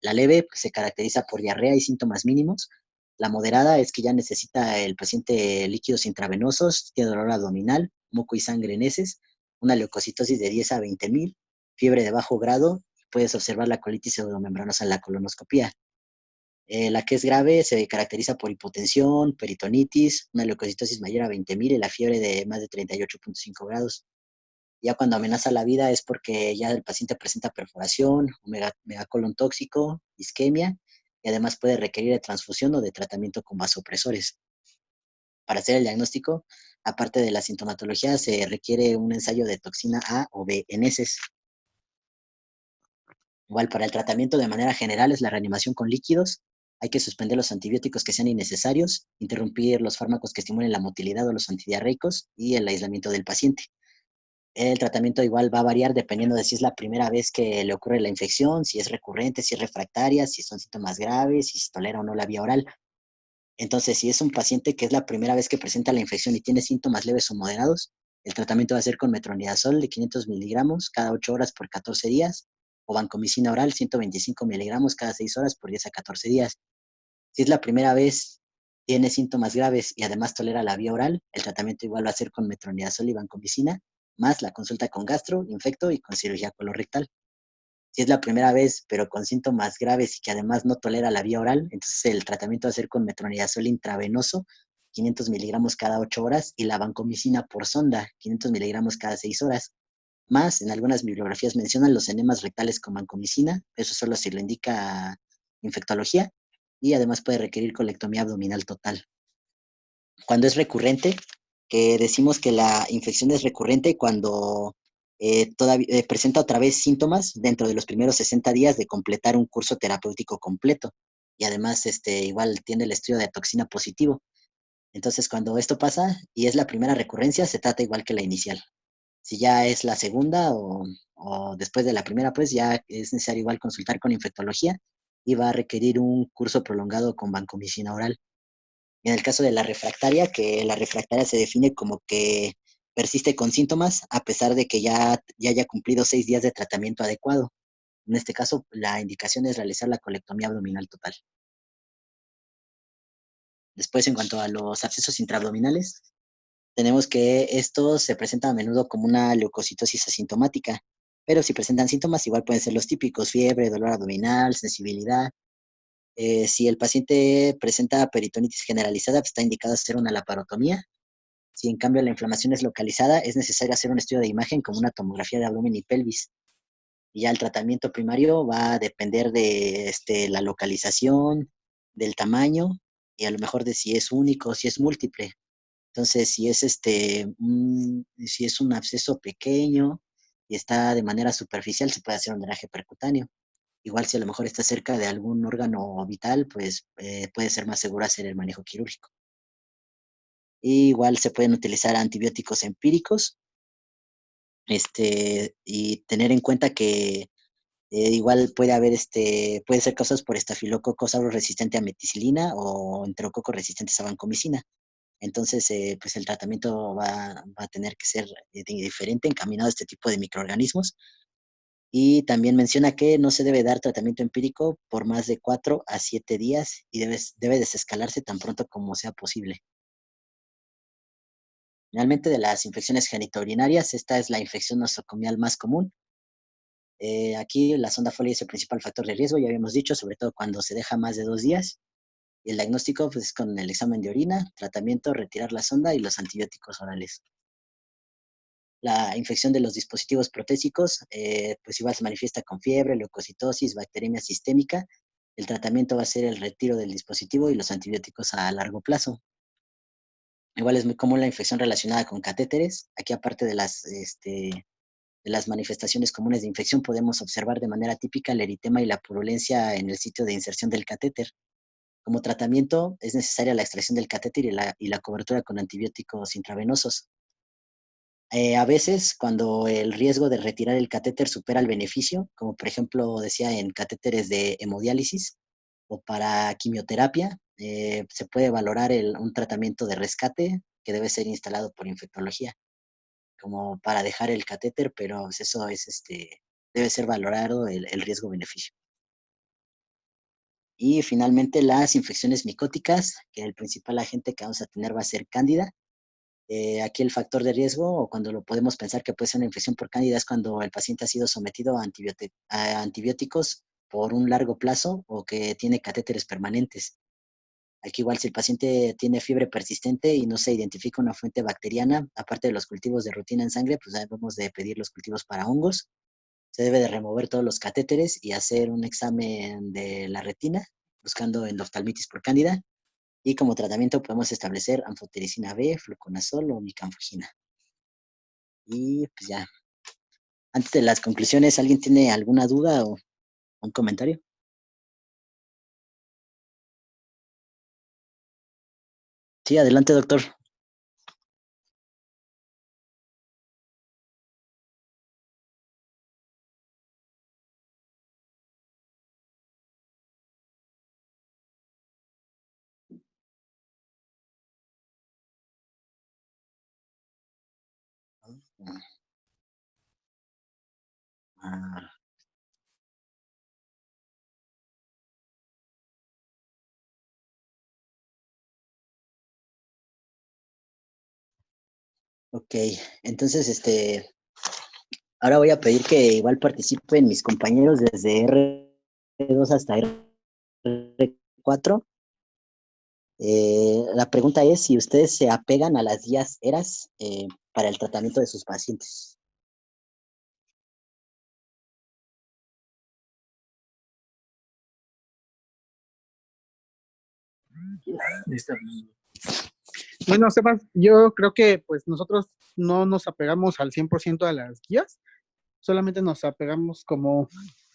La leve pues, se caracteriza por diarrea y síntomas mínimos. La moderada es que ya necesita el paciente líquidos intravenosos, tiene dolor abdominal, moco y sangre en heces, una leucocitosis de 10 a 20,000, fiebre de bajo grado, puedes observar la colitis pseudomembranosa en la colonoscopía. La que es grave se caracteriza por hipotensión, peritonitis, una leucocitosis mayor a 20,000 y la fiebre de más de 38,5 grados. Ya cuando amenaza la vida es porque ya el paciente presenta perforación, megacolon tóxico, isquemia, y además puede requerir de transfusión o de tratamiento con vasopresores. Para hacer el diagnóstico, aparte de la sintomatología, se requiere un ensayo de toxina A o B en heces. Igual para el tratamiento de manera general es la reanimación con líquidos. Hay que suspender los antibióticos que sean innecesarios, interrumpir los fármacos que estimulen la motilidad o los antidiarreicos y el aislamiento del paciente. El tratamiento igual va a variar dependiendo de si es la primera vez que le ocurre la infección, si es recurrente, si es refractaria, si son síntomas graves, si se tolera o no la vía oral. Entonces, si es un paciente que es la primera vez que presenta la infección y tiene síntomas leves o moderados, el tratamiento va a ser con metronidazol de 500 miligramos cada 8 horas por 14 días o vancomicina oral 125 miligramos cada 6 horas por 10 a 14 días. Si es la primera vez, tiene síntomas graves y además tolera la vía oral, el tratamiento igual va a ser con metronidazol y vancomicina, más la consulta con gastro, infecto y con cirugía colorectal. Si es la primera vez, pero con síntomas graves y que además no tolera la vía oral, entonces el tratamiento va a ser con metronidazol intravenoso, 500 miligramos cada 8 horas, y la vancomicina por sonda, 500 miligramos cada 6 horas. Más, en algunas bibliografías mencionan los enemas rectales con vancomicina, eso solo si lo indica infectología, y además puede requerir colectomía abdominal total. Cuando es recurrente, que decimos que la infección es recurrente cuando todavía presenta otra vez síntomas dentro de los primeros 60 días de completar un curso terapéutico completo. Y además, igual tiene el estudio de toxina positivo. Entonces, cuando esto pasa y es la primera recurrencia, se trata igual que la inicial. Si ya es la segunda o después de la primera, pues ya es necesario igual consultar con infectología y va a requerir un curso prolongado con vancomicina oral. En el caso de la refractaria, que la refractaria se define como que persiste con síntomas a pesar de que ya haya cumplido 6 días de tratamiento adecuado. En este caso, la indicación es realizar la colectomía abdominal total. Después, en cuanto a los abscesos intraabdominales, tenemos que estos se presentan a menudo como una leucocitosis asintomática, pero si presentan síntomas, igual pueden ser los típicos: fiebre, dolor abdominal, sensibilidad. Si el paciente presenta peritonitis generalizada, pues está indicado hacer una laparotomía. Si en cambio la inflamación es localizada, es necesario hacer un estudio de imagen como una tomografía de abdomen y pelvis. Y ya el tratamiento primario va a depender de la localización, del tamaño y a lo mejor de si es único o si es múltiple. Entonces, si es un absceso pequeño y está de manera superficial, se puede hacer un drenaje percutáneo. Igual si a lo mejor está cerca de algún órgano vital, pues puede ser más seguro hacer el manejo quirúrgico. Igual se pueden utilizar antibióticos empíricos, y tener en cuenta que Igual puede haber, puede ser causados por estafilococcus aureus resistente a meticilina o enterococos resistentes a vancomicina. Entonces, pues el tratamiento va a tener que ser diferente, encaminado a este tipo de microorganismos. Y también menciona que no se debe dar tratamiento empírico por más de 4 a 7 días y debe desescalarse tan pronto como sea posible. Finalmente, de las infecciones genitourinarias, esta es la infección nosocomial más común. Aquí la sonda Foley es el principal factor de riesgo, ya habíamos dicho, sobre todo cuando se deja más de 2 días. Y el diagnóstico pues, es con el examen de orina, tratamiento, retirar la sonda y los antibióticos orales. La infección de los dispositivos protésicos, pues igual se manifiesta con fiebre, leucocitosis, bacteremia sistémica. El tratamiento va a ser el retiro del dispositivo y los antibióticos a largo plazo. Igual es muy común la infección relacionada con catéteres. Aquí, aparte de las manifestaciones comunes de infección, podemos observar de manera típica el eritema y la purulencia en el sitio de inserción del catéter. Como tratamiento, es necesaria la extracción del catéter y la cobertura con antibióticos intravenosos. A veces, cuando el riesgo de retirar el catéter supera el beneficio, como por ejemplo decía en catéteres de hemodiálisis o para quimioterapia, se puede valorar un tratamiento de rescate que debe ser instalado por infectología, como para dejar el catéter, pero pues, eso es debe ser valorado el riesgo-beneficio. Y finalmente las infecciones micóticas, que el principal agente que vamos a tener va a ser cándida. Aquí el factor de riesgo, o cuando lo podemos pensar que puede ser una infección por cándida, es cuando el paciente ha sido sometido a antibióticos por un largo plazo o que tiene catéteres permanentes. Aquí igual si el paciente tiene fiebre persistente y no se identifica una fuente bacteriana, aparte de los cultivos de rutina en sangre, pues debemos de pedir los cultivos para hongos. Se debe de remover todos los catéteres y hacer un examen de la retina, buscando endoftalmitis por cándida. Y como tratamiento podemos establecer anfotericina B, fluconazol o micanfugina. Y pues ya, antes de las conclusiones, ¿alguien tiene alguna duda o un comentario? Sí, adelante, doctor. Ah, ok, entonces ahora voy a pedir que igual participen mis compañeros desde R2 hasta R4. La pregunta es si ustedes se apegan a las guías ERAS para el tratamiento de sus pacientes. Bueno, Sebas, yo creo que pues nosotros no nos apegamos al 100% a las guías, solamente nos apegamos como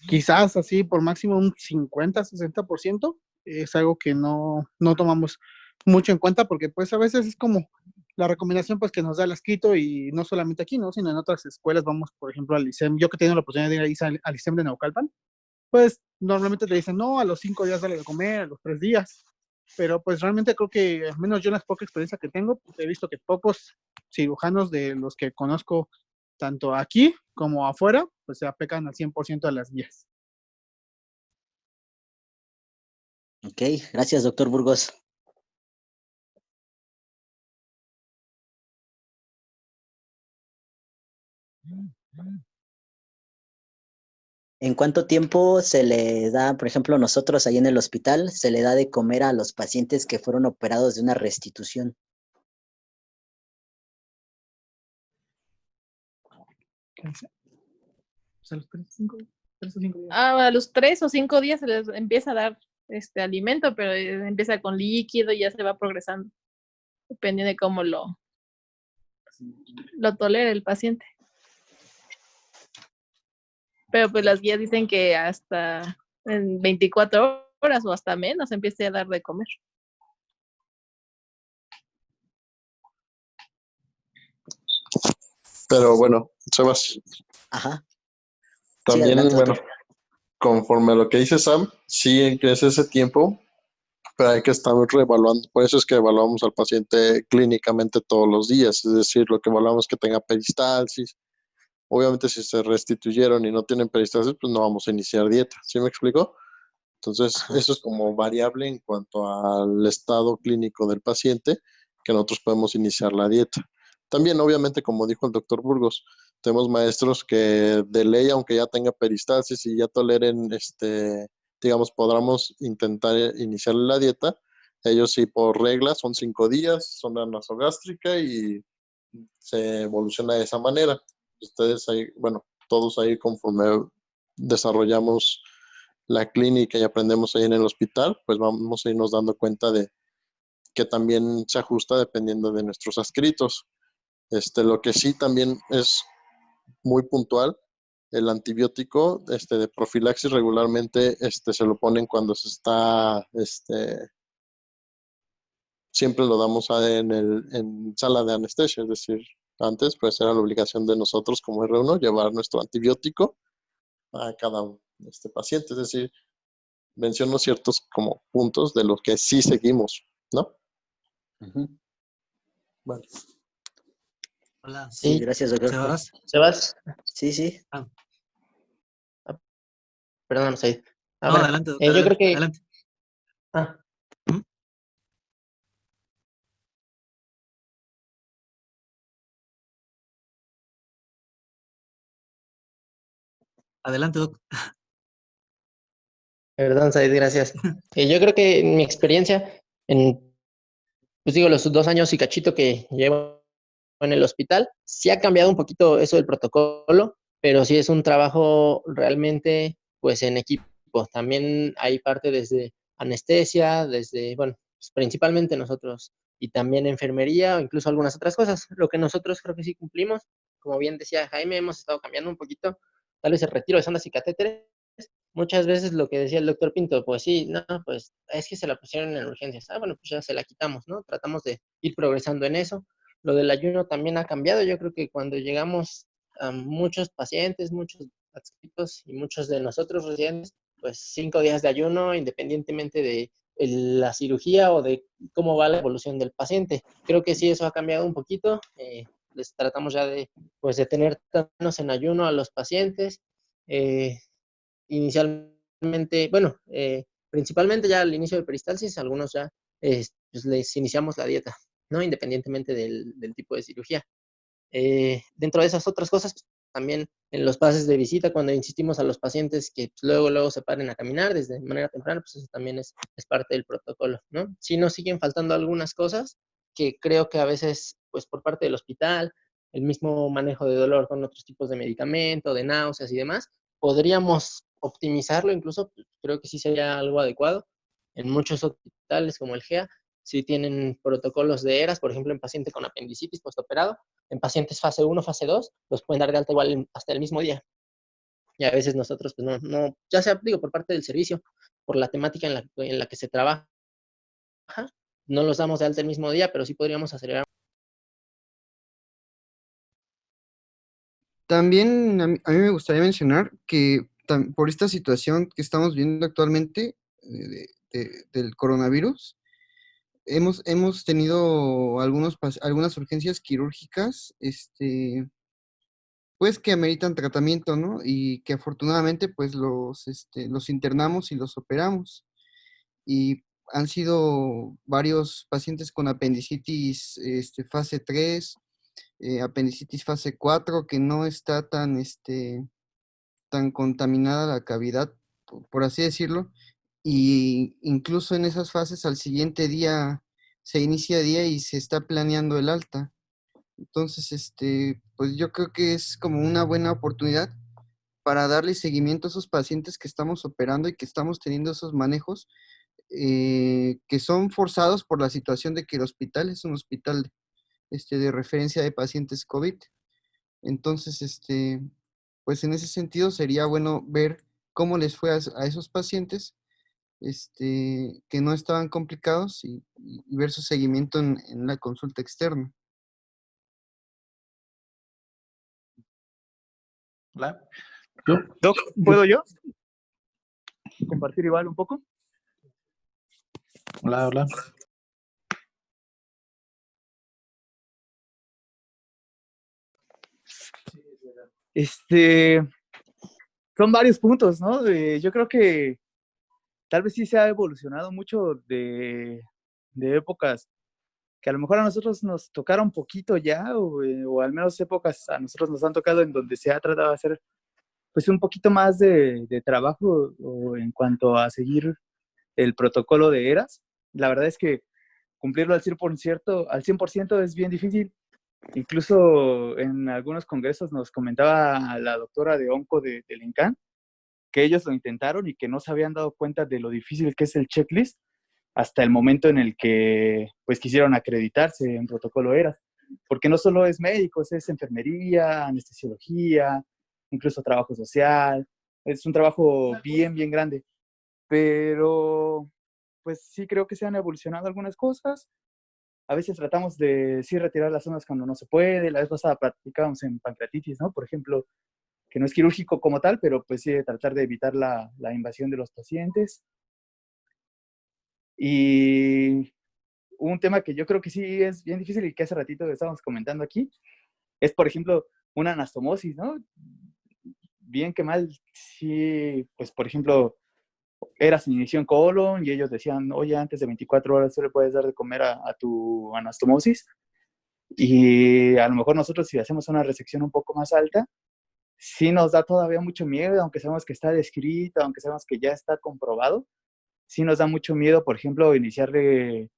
quizás así por máximo un 50-60%. Es algo que no tomamos mucho en cuenta porque pues a veces es como la recomendación pues que nos da el escrito y no solamente aquí, ¿no? Sino en otras escuelas, vamos por ejemplo al ISEM, yo que tengo la oportunidad de ir ahí al ISEM de Naucalpan, pues normalmente te dicen, no, a los 5 días dale de comer, a los 3 días, pero pues realmente creo que, al menos yo en la poca experiencia que tengo, pues, he visto que pocos cirujanos de los que conozco, tanto aquí como afuera, pues se apegan al 100% a las guías. Ok, gracias, doctor Burgos. ¿En cuánto tiempo se le da, por ejemplo, nosotros ahí en el hospital, se le da de comer a los pacientes que fueron operados de una restitución? A los 3 o 5 días se les empieza a dar alimento, pero empieza con líquido y ya se va progresando, dependiendo de cómo lo tolere el paciente. Pero pues las guías dicen que hasta en 24 horas o hasta menos empiece a dar de comer. Pero bueno, Sebas, Ajá. Sí, también, adelante, bueno, doctor. conforme a lo que dice Sam, sí crece ese tiempo, pero hay que estar reevaluando. Por eso es que evaluamos al paciente clínicamente todos los días, es decir, lo que evaluamos es que tenga peristalsis. Obviamente, si se restituyeron y no tienen peristalsis, pues no vamos a iniciar dieta. ¿Sí me explico? Entonces, eso es como variable en cuanto al estado clínico del paciente, que nosotros podemos iniciar la dieta. También, obviamente, como dijo el doctor Burgos, tenemos maestros que de ley, aunque ya tenga peristalsis y ya toleren, digamos, podamos intentar iniciar la dieta. Ellos sí, por regla, son 5 días, sonda nasogástrica y se evoluciona de esa manera. Ustedes ahí, bueno, todos ahí conforme desarrollamos la clínica y aprendemos ahí en el hospital, pues vamos a irnos dando cuenta de que también se ajusta dependiendo de nuestros adscritos. Lo que sí también es muy puntual, el antibiótico de profilaxis regularmente se lo ponen cuando se está, siempre lo damos en sala de anestesia, es decir, antes pues era la obligación de nosotros como R1 llevar nuestro antibiótico a cada paciente, es decir, menciono ciertos como puntos de los que sí seguimos, ¿no? Vale. Hola. Sí, gracias, doctor. ¿Sebas? ¿Sebas? Sí, sí. Perdón, Said. No, Bueno, adelante, yo doctor, creo que... adelante. Adelante, doc. Perdón, Said, gracias. Yo creo que en mi experiencia, pues digo, los 2 años y cachito que llevo en el hospital, sí ha cambiado un poquito eso del protocolo, pero sí es un trabajo realmente, pues en equipo. También hay parte desde anestesia, desde, bueno, pues, principalmente nosotros, y también enfermería, o incluso algunas otras cosas. Lo que nosotros creo que sí cumplimos, como bien decía Jaime, hemos estado cambiando un poquito, tal vez el retiro de sondas y catéteres. Muchas veces lo que decía el doctor Pinto, pues sí, no, pues es que se la pusieron en urgencias. Bueno, pues ya se la quitamos, ¿no? Tratamos de ir progresando en eso. Lo del ayuno también ha cambiado. Yo creo que cuando llegamos a muchos pacientes, muchos adscritos y muchos de nosotros residentes, pues 5 días de ayuno, independientemente de la cirugía o de cómo va la evolución del paciente. Creo que sí, eso ha cambiado un poquito. Les tratamos ya de, pues, de tener menos en ayuno a los pacientes. Inicialmente, bueno, principalmente ya al inicio de peristalsis, algunos ya pues les iniciamos la dieta, ¿no? Independientemente del tipo de cirugía. Dentro de esas otras cosas, pues, también en los pases de visita, cuando insistimos a los pacientes que pues, luego se paren a caminar desde manera temprana, pues eso también es parte del protocolo, ¿no? Sí nos siguen faltando algunas cosas que creo que a veces, pues por parte del hospital, el mismo manejo de dolor con otros tipos de medicamento, de náuseas y demás, podríamos optimizarlo, incluso pues, creo que sí sería algo adecuado. En muchos hospitales como el GEA, sí tienen protocolos de ERAS, por ejemplo, en paciente con apendicitis postoperado, en pacientes fase 1, fase 2, los pueden dar de alta igual hasta el mismo día. Y a veces nosotros, pues no, ya sea, digo, por parte del servicio, por la temática en la que se trabaja, no los damos de alta el mismo día, pero sí podríamos acelerar. También a mí me gustaría mencionar que por esta situación que estamos viendo actualmente del coronavirus, hemos tenido algunas urgencias quirúrgicas, pues que ameritan tratamiento, ¿no? Y que afortunadamente pues los internamos y los operamos. Y han sido varios pacientes con apendicitis fase 3, apendicitis fase 4, que no está tan contaminada la cavidad, por así decirlo, y incluso en esas fases al siguiente día se inicia día y se está planeando el alta. Entonces, pues yo creo que es como una buena oportunidad para darle seguimiento a esos pacientes que estamos operando y que estamos teniendo esos manejos que son forzados por la situación de que el hospital es un hospital de referencia de pacientes COVID. Entonces, pues en ese sentido sería bueno ver cómo les fue a esos pacientes que no estaban complicados y ver su seguimiento en la consulta externa. Hola. Doc, ¿puedo yo? compartir igual un poco. Hola, hola. Son varios puntos, ¿no? Yo creo que tal vez sí se ha evolucionado mucho de épocas que a lo mejor a nosotros nos tocaron un poquito ya, o al menos épocas a nosotros nos han tocado en donde se ha tratado de hacer pues un poquito más de trabajo o en cuanto a seguir el protocolo de eras. La verdad es que cumplirlo al 100% es bien difícil. Incluso en algunos congresos nos comentaba la doctora de Onco del INCAN que ellos lo intentaron y que no se habían dado cuenta de lo difícil que es el checklist hasta el momento en el que pues quisieron acreditarse en protocolo ERAS, porque no solo es médicos, es enfermería, anestesiología, incluso trabajo social, es un trabajo bien, bien grande, pero pues sí creo que se han evolucionado algunas cosas. A veces tratamos de sí retirar las zonas cuando no se puede. La vez pasada platicábamos en pancreatitis, ¿no? Por ejemplo, que no es quirúrgico como tal, pero pues sí de tratar de evitar la invasión de los pacientes. Y un tema que yo creo que sí es bien difícil y que hace ratito estábamos comentando aquí, es por ejemplo una anastomosis, ¿no? Bien que mal, sí, pues por ejemplo, era sin inicio en colon y ellos decían, oye, antes de 24 horas tú le puedes dar de comer a tu anastomosis. Y a lo mejor nosotros si hacemos una resección un poco más alta, sí nos da todavía mucho miedo, aunque sabemos que está descrito, aunque sabemos que ya está comprobado, sí nos da mucho miedo, por ejemplo, iniciarle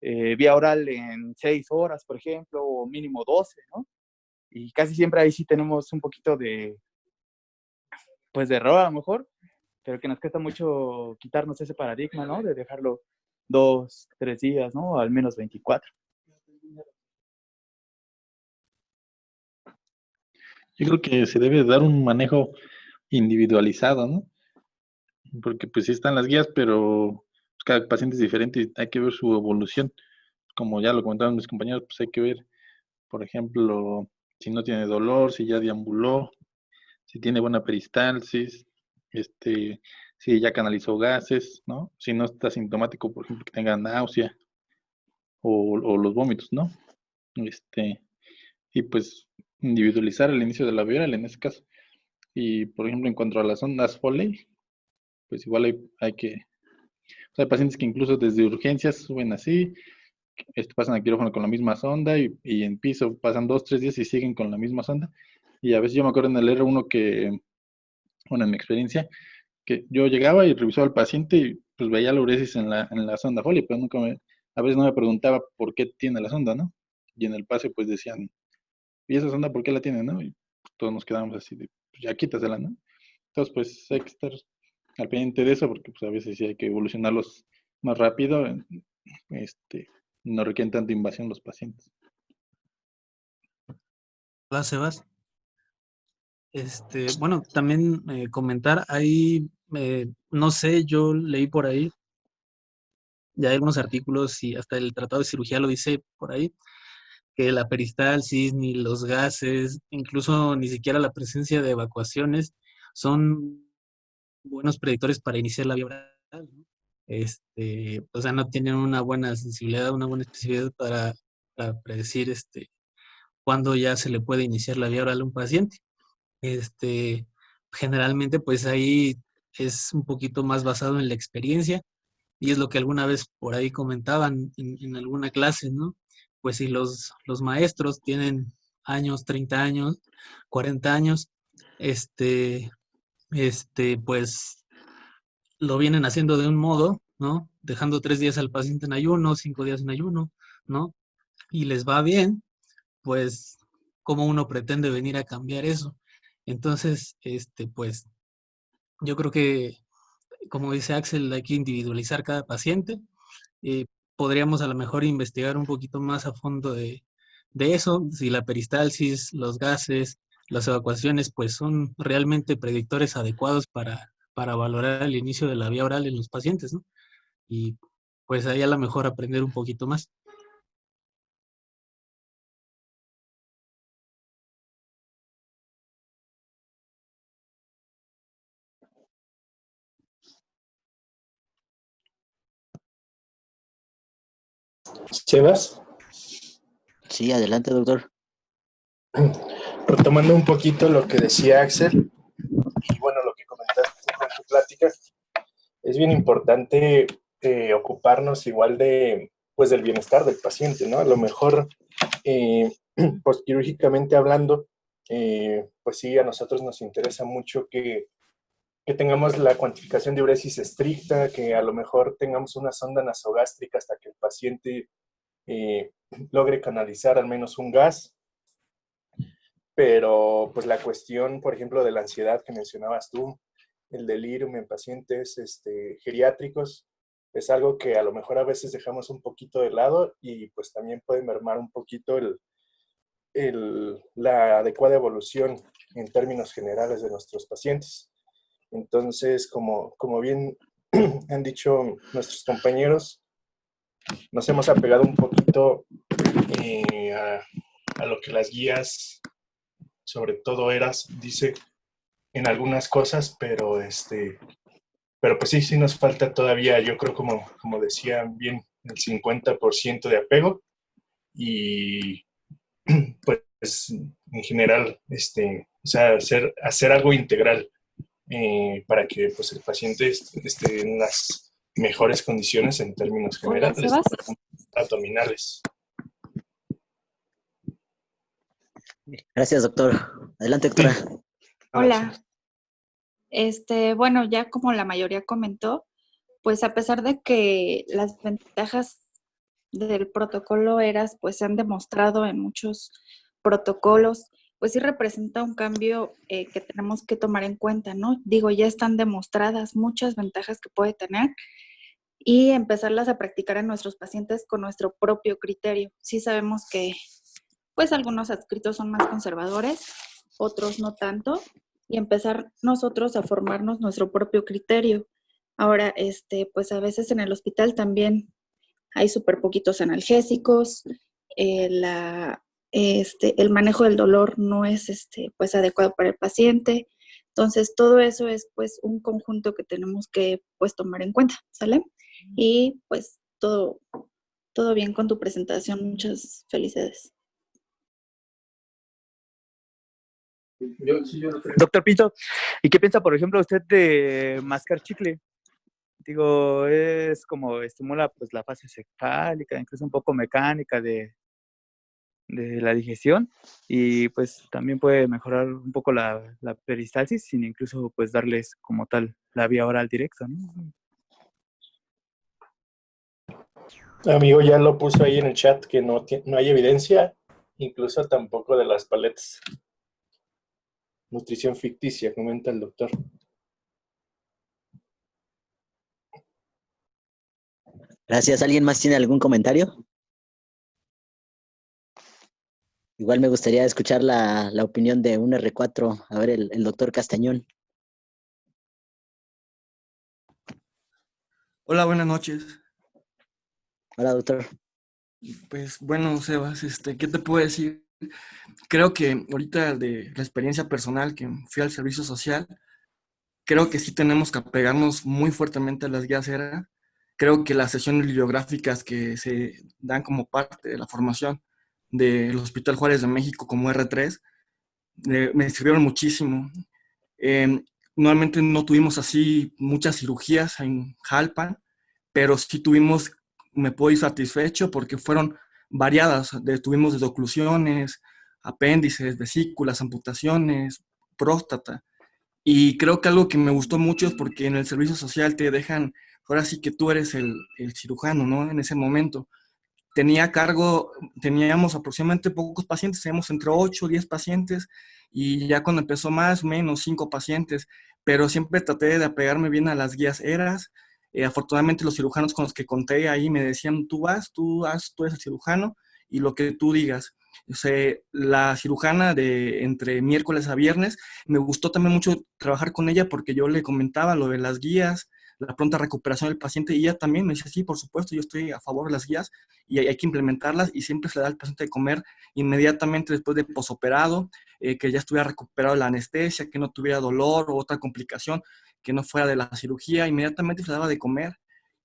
vía oral en 6 horas, por ejemplo, o mínimo 12, ¿no? Y casi siempre ahí sí tenemos un poquito pues de error a lo mejor, pero que nos cuesta mucho quitarnos ese paradigma, ¿no? De dejarlo 2, 3 días, ¿no? O al menos 24. Yo creo que se debe dar un manejo individualizado, ¿no? Porque pues sí están las guías, pero pues, cada paciente es diferente y hay que ver su evolución. Como ya lo comentaron mis compañeros, pues hay que ver, por ejemplo, si no tiene dolor, si ya deambuló, si tiene buena peristalsis, si ya canalizó gases, ¿no? Si no está sintomático, por ejemplo, que tenga náusea o los vómitos, ¿no? Y pues individualizar el inicio de la viral en ese caso. Y por ejemplo, en cuanto a las ondas Foley, pues igual hay que, o sea, hay pacientes que incluso desde urgencias suben así, pasan a quirófano con la misma sonda y en piso pasan 2, 3 días y siguen con la misma sonda. Y a veces yo me acuerdo en el R1 que, bueno, en mi experiencia, que yo llegaba y revisaba al paciente y pues veía la uresis en la sonda Foley, pero a veces no me preguntaba por qué tiene la sonda, ¿no? Y en el pase pues decían, ¿y esa sonda por qué la tiene, no? Y todos nos quedamos así de, pues ya quítasela, ¿no? Entonces pues hay que estar al pendiente de eso porque pues a veces sí hay que evolucionarlos más rápido, este, no requieren tanta invasión los pacientes. Hola, Sebas. Bueno, también comentar, ahí, no sé, yo leí por ahí, ya hay algunos artículos y hasta el Tratado de Cirugía lo dice por ahí, que la peristalsis, ni los gases, incluso ni siquiera la presencia de evacuaciones son buenos predictores para iniciar la vía oral, ¿no? O sea, no tienen una buena sensibilidad, una buena especificidad para predecir cuándo ya se le puede iniciar la vía oral a un paciente. Este, Generalmente, pues ahí es un poquito más basado en la experiencia y es lo que alguna vez por ahí comentaban en alguna clase, ¿no? Pues si los maestros tienen años, 30 años, 40 años, pues lo vienen haciendo de un modo, ¿no? Dejando 3 días al paciente en ayuno, 5 días en ayuno, ¿no? Y les va bien, pues, ¿cómo uno pretende venir a cambiar eso? Entonces, pues, yo creo que, como dice Axel, hay que individualizar cada paciente. Podríamos a lo mejor investigar un poquito más a fondo de eso, si la peristalsis, los gases, las evacuaciones, pues son realmente predictores adecuados para valorar el inicio de la vía oral en los pacientes, ¿no? Y pues ahí a lo mejor aprender un poquito más. Sebas, Sí, adelante, doctor. retomando un poquito lo que decía Axel y bueno, lo que comentaste en tu plática, es bien importante ocuparnos igual de, pues, del bienestar del paciente, ¿no? A lo mejor, postquirúrgicamente hablando, pues sí, a nosotros nos interesa mucho que tengamos la cuantificación de uresis estricta, que a lo mejor tengamos una sonda nasogástrica hasta que el paciente eh, logre canalizar al menos un gas, pero pues la cuestión, por ejemplo, de la ansiedad que mencionabas tú, el delirium en pacientes geriátricos, es algo que a lo mejor a veces dejamos un poquito de lado y pues también puede mermar un poquito la adecuada evolución en términos generales de nuestros pacientes. Entonces, como bien han dicho nuestros compañeros, nos hemos apegado un poquito a lo que las guías, sobre todo ERAS, dice en algunas cosas, pero pues sí nos falta todavía, yo creo, como decía bien, el 50% de apego y pues en general, o sea, hacer algo integral para que pues el paciente esté en las mejores condiciones en términos Hola, generales, Sebas. abdominales. Gracias, doctor. Adelante, doctora. Hola. Bueno, ya como la mayoría comentó, pues a pesar de que las ventajas del protocolo ERAS pues se han demostrado en muchos protocolos, pues sí representa un cambio que tenemos que tomar en cuenta, ¿no? Digo, ya están demostradas muchas ventajas que puede tener y empezarlas a practicar en nuestros pacientes con nuestro propio criterio. Sí sabemos que pues algunos adscritos son más conservadores, otros no tanto, y empezar nosotros a formarnos nuestro propio criterio. Ahora, pues a veces en el hospital también hay súper poquitos analgésicos, el manejo del dolor no es pues adecuado para el paciente. Entonces, todo eso es pues un conjunto que tenemos que pues tomar en cuenta, ¿sale? Y pues todo bien con tu presentación. Muchas felicidades. Doctor Pinto, ¿y qué piensa, por ejemplo, usted de mascar chicle? Digo, es como estimula pues la fase cefálica, incluso un poco mecánica de la digestión y pues también puede mejorar un poco la peristalsis sin incluso pues darles como tal la vía oral directa, ¿no? Amigo ya lo puso ahí en el chat que no hay evidencia, incluso tampoco de las paletas. Nutrición ficticia, comenta el doctor. Gracias. ¿Alguien más tiene algún comentario? Igual me gustaría escuchar la opinión de un R4. A ver, el doctor Castañón. Hola, buenas noches. Hola, doctor. Pues bueno, Sebas, ¿qué te puedo decir? Creo que ahorita de la experiencia personal que fui al servicio social, creo que sí tenemos que apegarnos muy fuertemente a las guías ERA. Creo que las sesiones bibliográficas que se dan como parte de la formación del Hospital Juárez de México como R3 me sirvieron muchísimo. Normalmente no tuvimos así muchas cirugías en Jalpan, pero sí me puedo ir satisfecho porque fueron variadas. Tuvimos desde oclusiones, apéndices, vesículas, amputaciones, próstata. Y creo que algo que me gustó mucho es porque en el servicio social te dejan, ahora sí que tú eres el cirujano, ¿no? En ese momento. Teníamos aproximadamente pocos pacientes, teníamos entre 8 o 10 pacientes y ya cuando empezó más o menos 5 pacientes, pero siempre traté de apegarme bien a las guías ERAS. Afortunadamente los cirujanos con los que conté ahí me decían, tú eres el cirujano y lo que tú digas. O sea, la cirujana de entre miércoles a viernes, me gustó también mucho trabajar con ella porque yo le comentaba lo de las guías, la pronta recuperación del paciente y ella también me dice, sí, por supuesto, yo estoy a favor de las guías y hay que implementarlas y siempre se le da al paciente de comer inmediatamente después de posoperado, que ya estuviera recuperado la anestesia, que no tuviera dolor o otra complicación que no fuera de la cirugía, inmediatamente se le daba de comer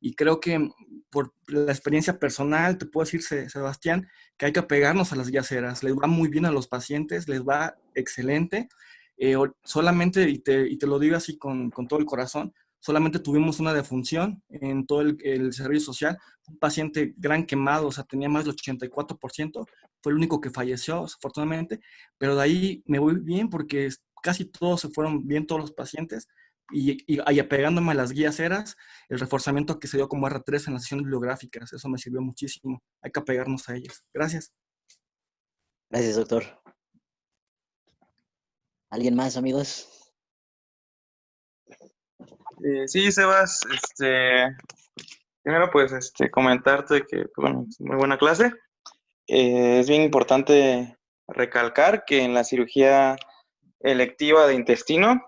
Y creo que por la experiencia personal, te puedo decir, Sebastián, que hay que apegarnos a las guías ERAS. Les va muy bien a los pacientes, les va excelente. Solamente, y te lo digo así con todo el corazón, solamente tuvimos una defunción en todo el servicio social. Un paciente gran quemado, o sea, tenía más del 84%. Fue el único que falleció, afortunadamente. Pero de ahí me voy bien porque casi todos se fueron bien, todos los pacientes. Y apegándome a las guías ERAS, el reforzamiento que se dio como R3 en las sesiones bibliográficas, eso me sirvió muchísimo. Hay que apegarnos a ellas. Gracias. Gracias, doctor. ¿Alguien más, amigos? Sí, Sebas, primero pues comentarte que, pues, bueno, es muy buena clase. Es bien importante recalcar que en la cirugía electiva de intestino,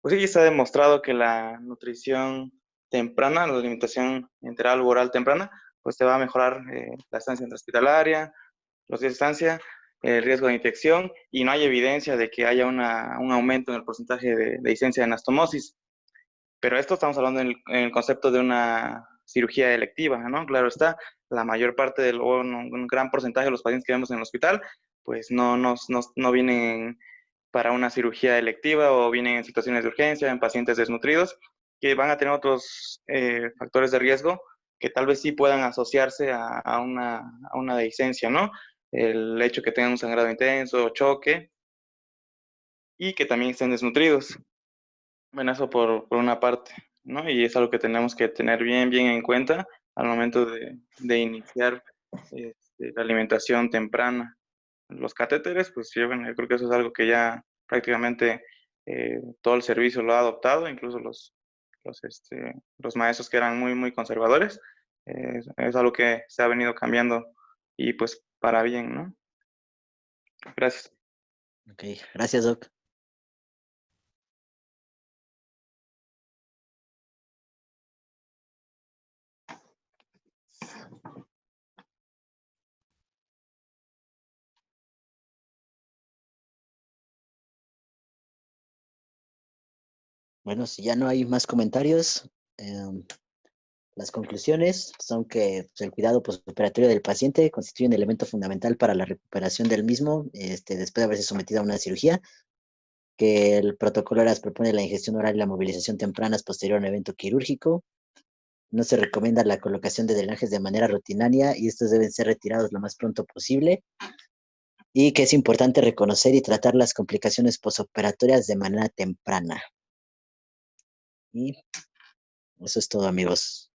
pues sí está demostrado que la nutrición temprana, la alimentación enteral u oral temprana, pues te va a mejorar la estancia intrahospitalaria, los días de estancia, el riesgo de infección, y no hay evidencia de que haya un aumento en el porcentaje de licencia de anastomosis. Pero esto estamos hablando en el concepto de una cirugía electiva, ¿no? Claro está, la mayor parte un gran porcentaje de los pacientes que vemos en el hospital, pues no vienen para una cirugía electiva o vienen en situaciones de urgencia, en pacientes desnutridos, que van a tener otros factores de riesgo que tal vez sí puedan asociarse a una dehiscencia, ¿no? El hecho que tengan un sangrado intenso, choque, y que también estén desnutridos. Bueno, eso por una parte, ¿no? Y es algo que tenemos que tener bien en cuenta al momento de iniciar la alimentación temprana. Los catéteres, pues yo creo que eso es algo que ya prácticamente todo el servicio lo ha adoptado, incluso los maestros que eran muy conservadores. Es algo que se ha venido cambiando y pues para bien, ¿no? Gracias. Ok, gracias, Doc. Bueno, si ya no hay más comentarios, las conclusiones son que pues, el cuidado postoperatorio del paciente constituye un elemento fundamental para la recuperación del mismo después de haberse sometido a una cirugía, que el protocolo ERAS propone la ingestión oral y la movilización tempranas posterior a un evento quirúrgico. No se recomienda la colocación de drenajes de manera rutinaria y estos deben ser retirados lo más pronto posible. Y que es importante reconocer y tratar las complicaciones postoperatorias de manera temprana. Y eso es todo, amigos.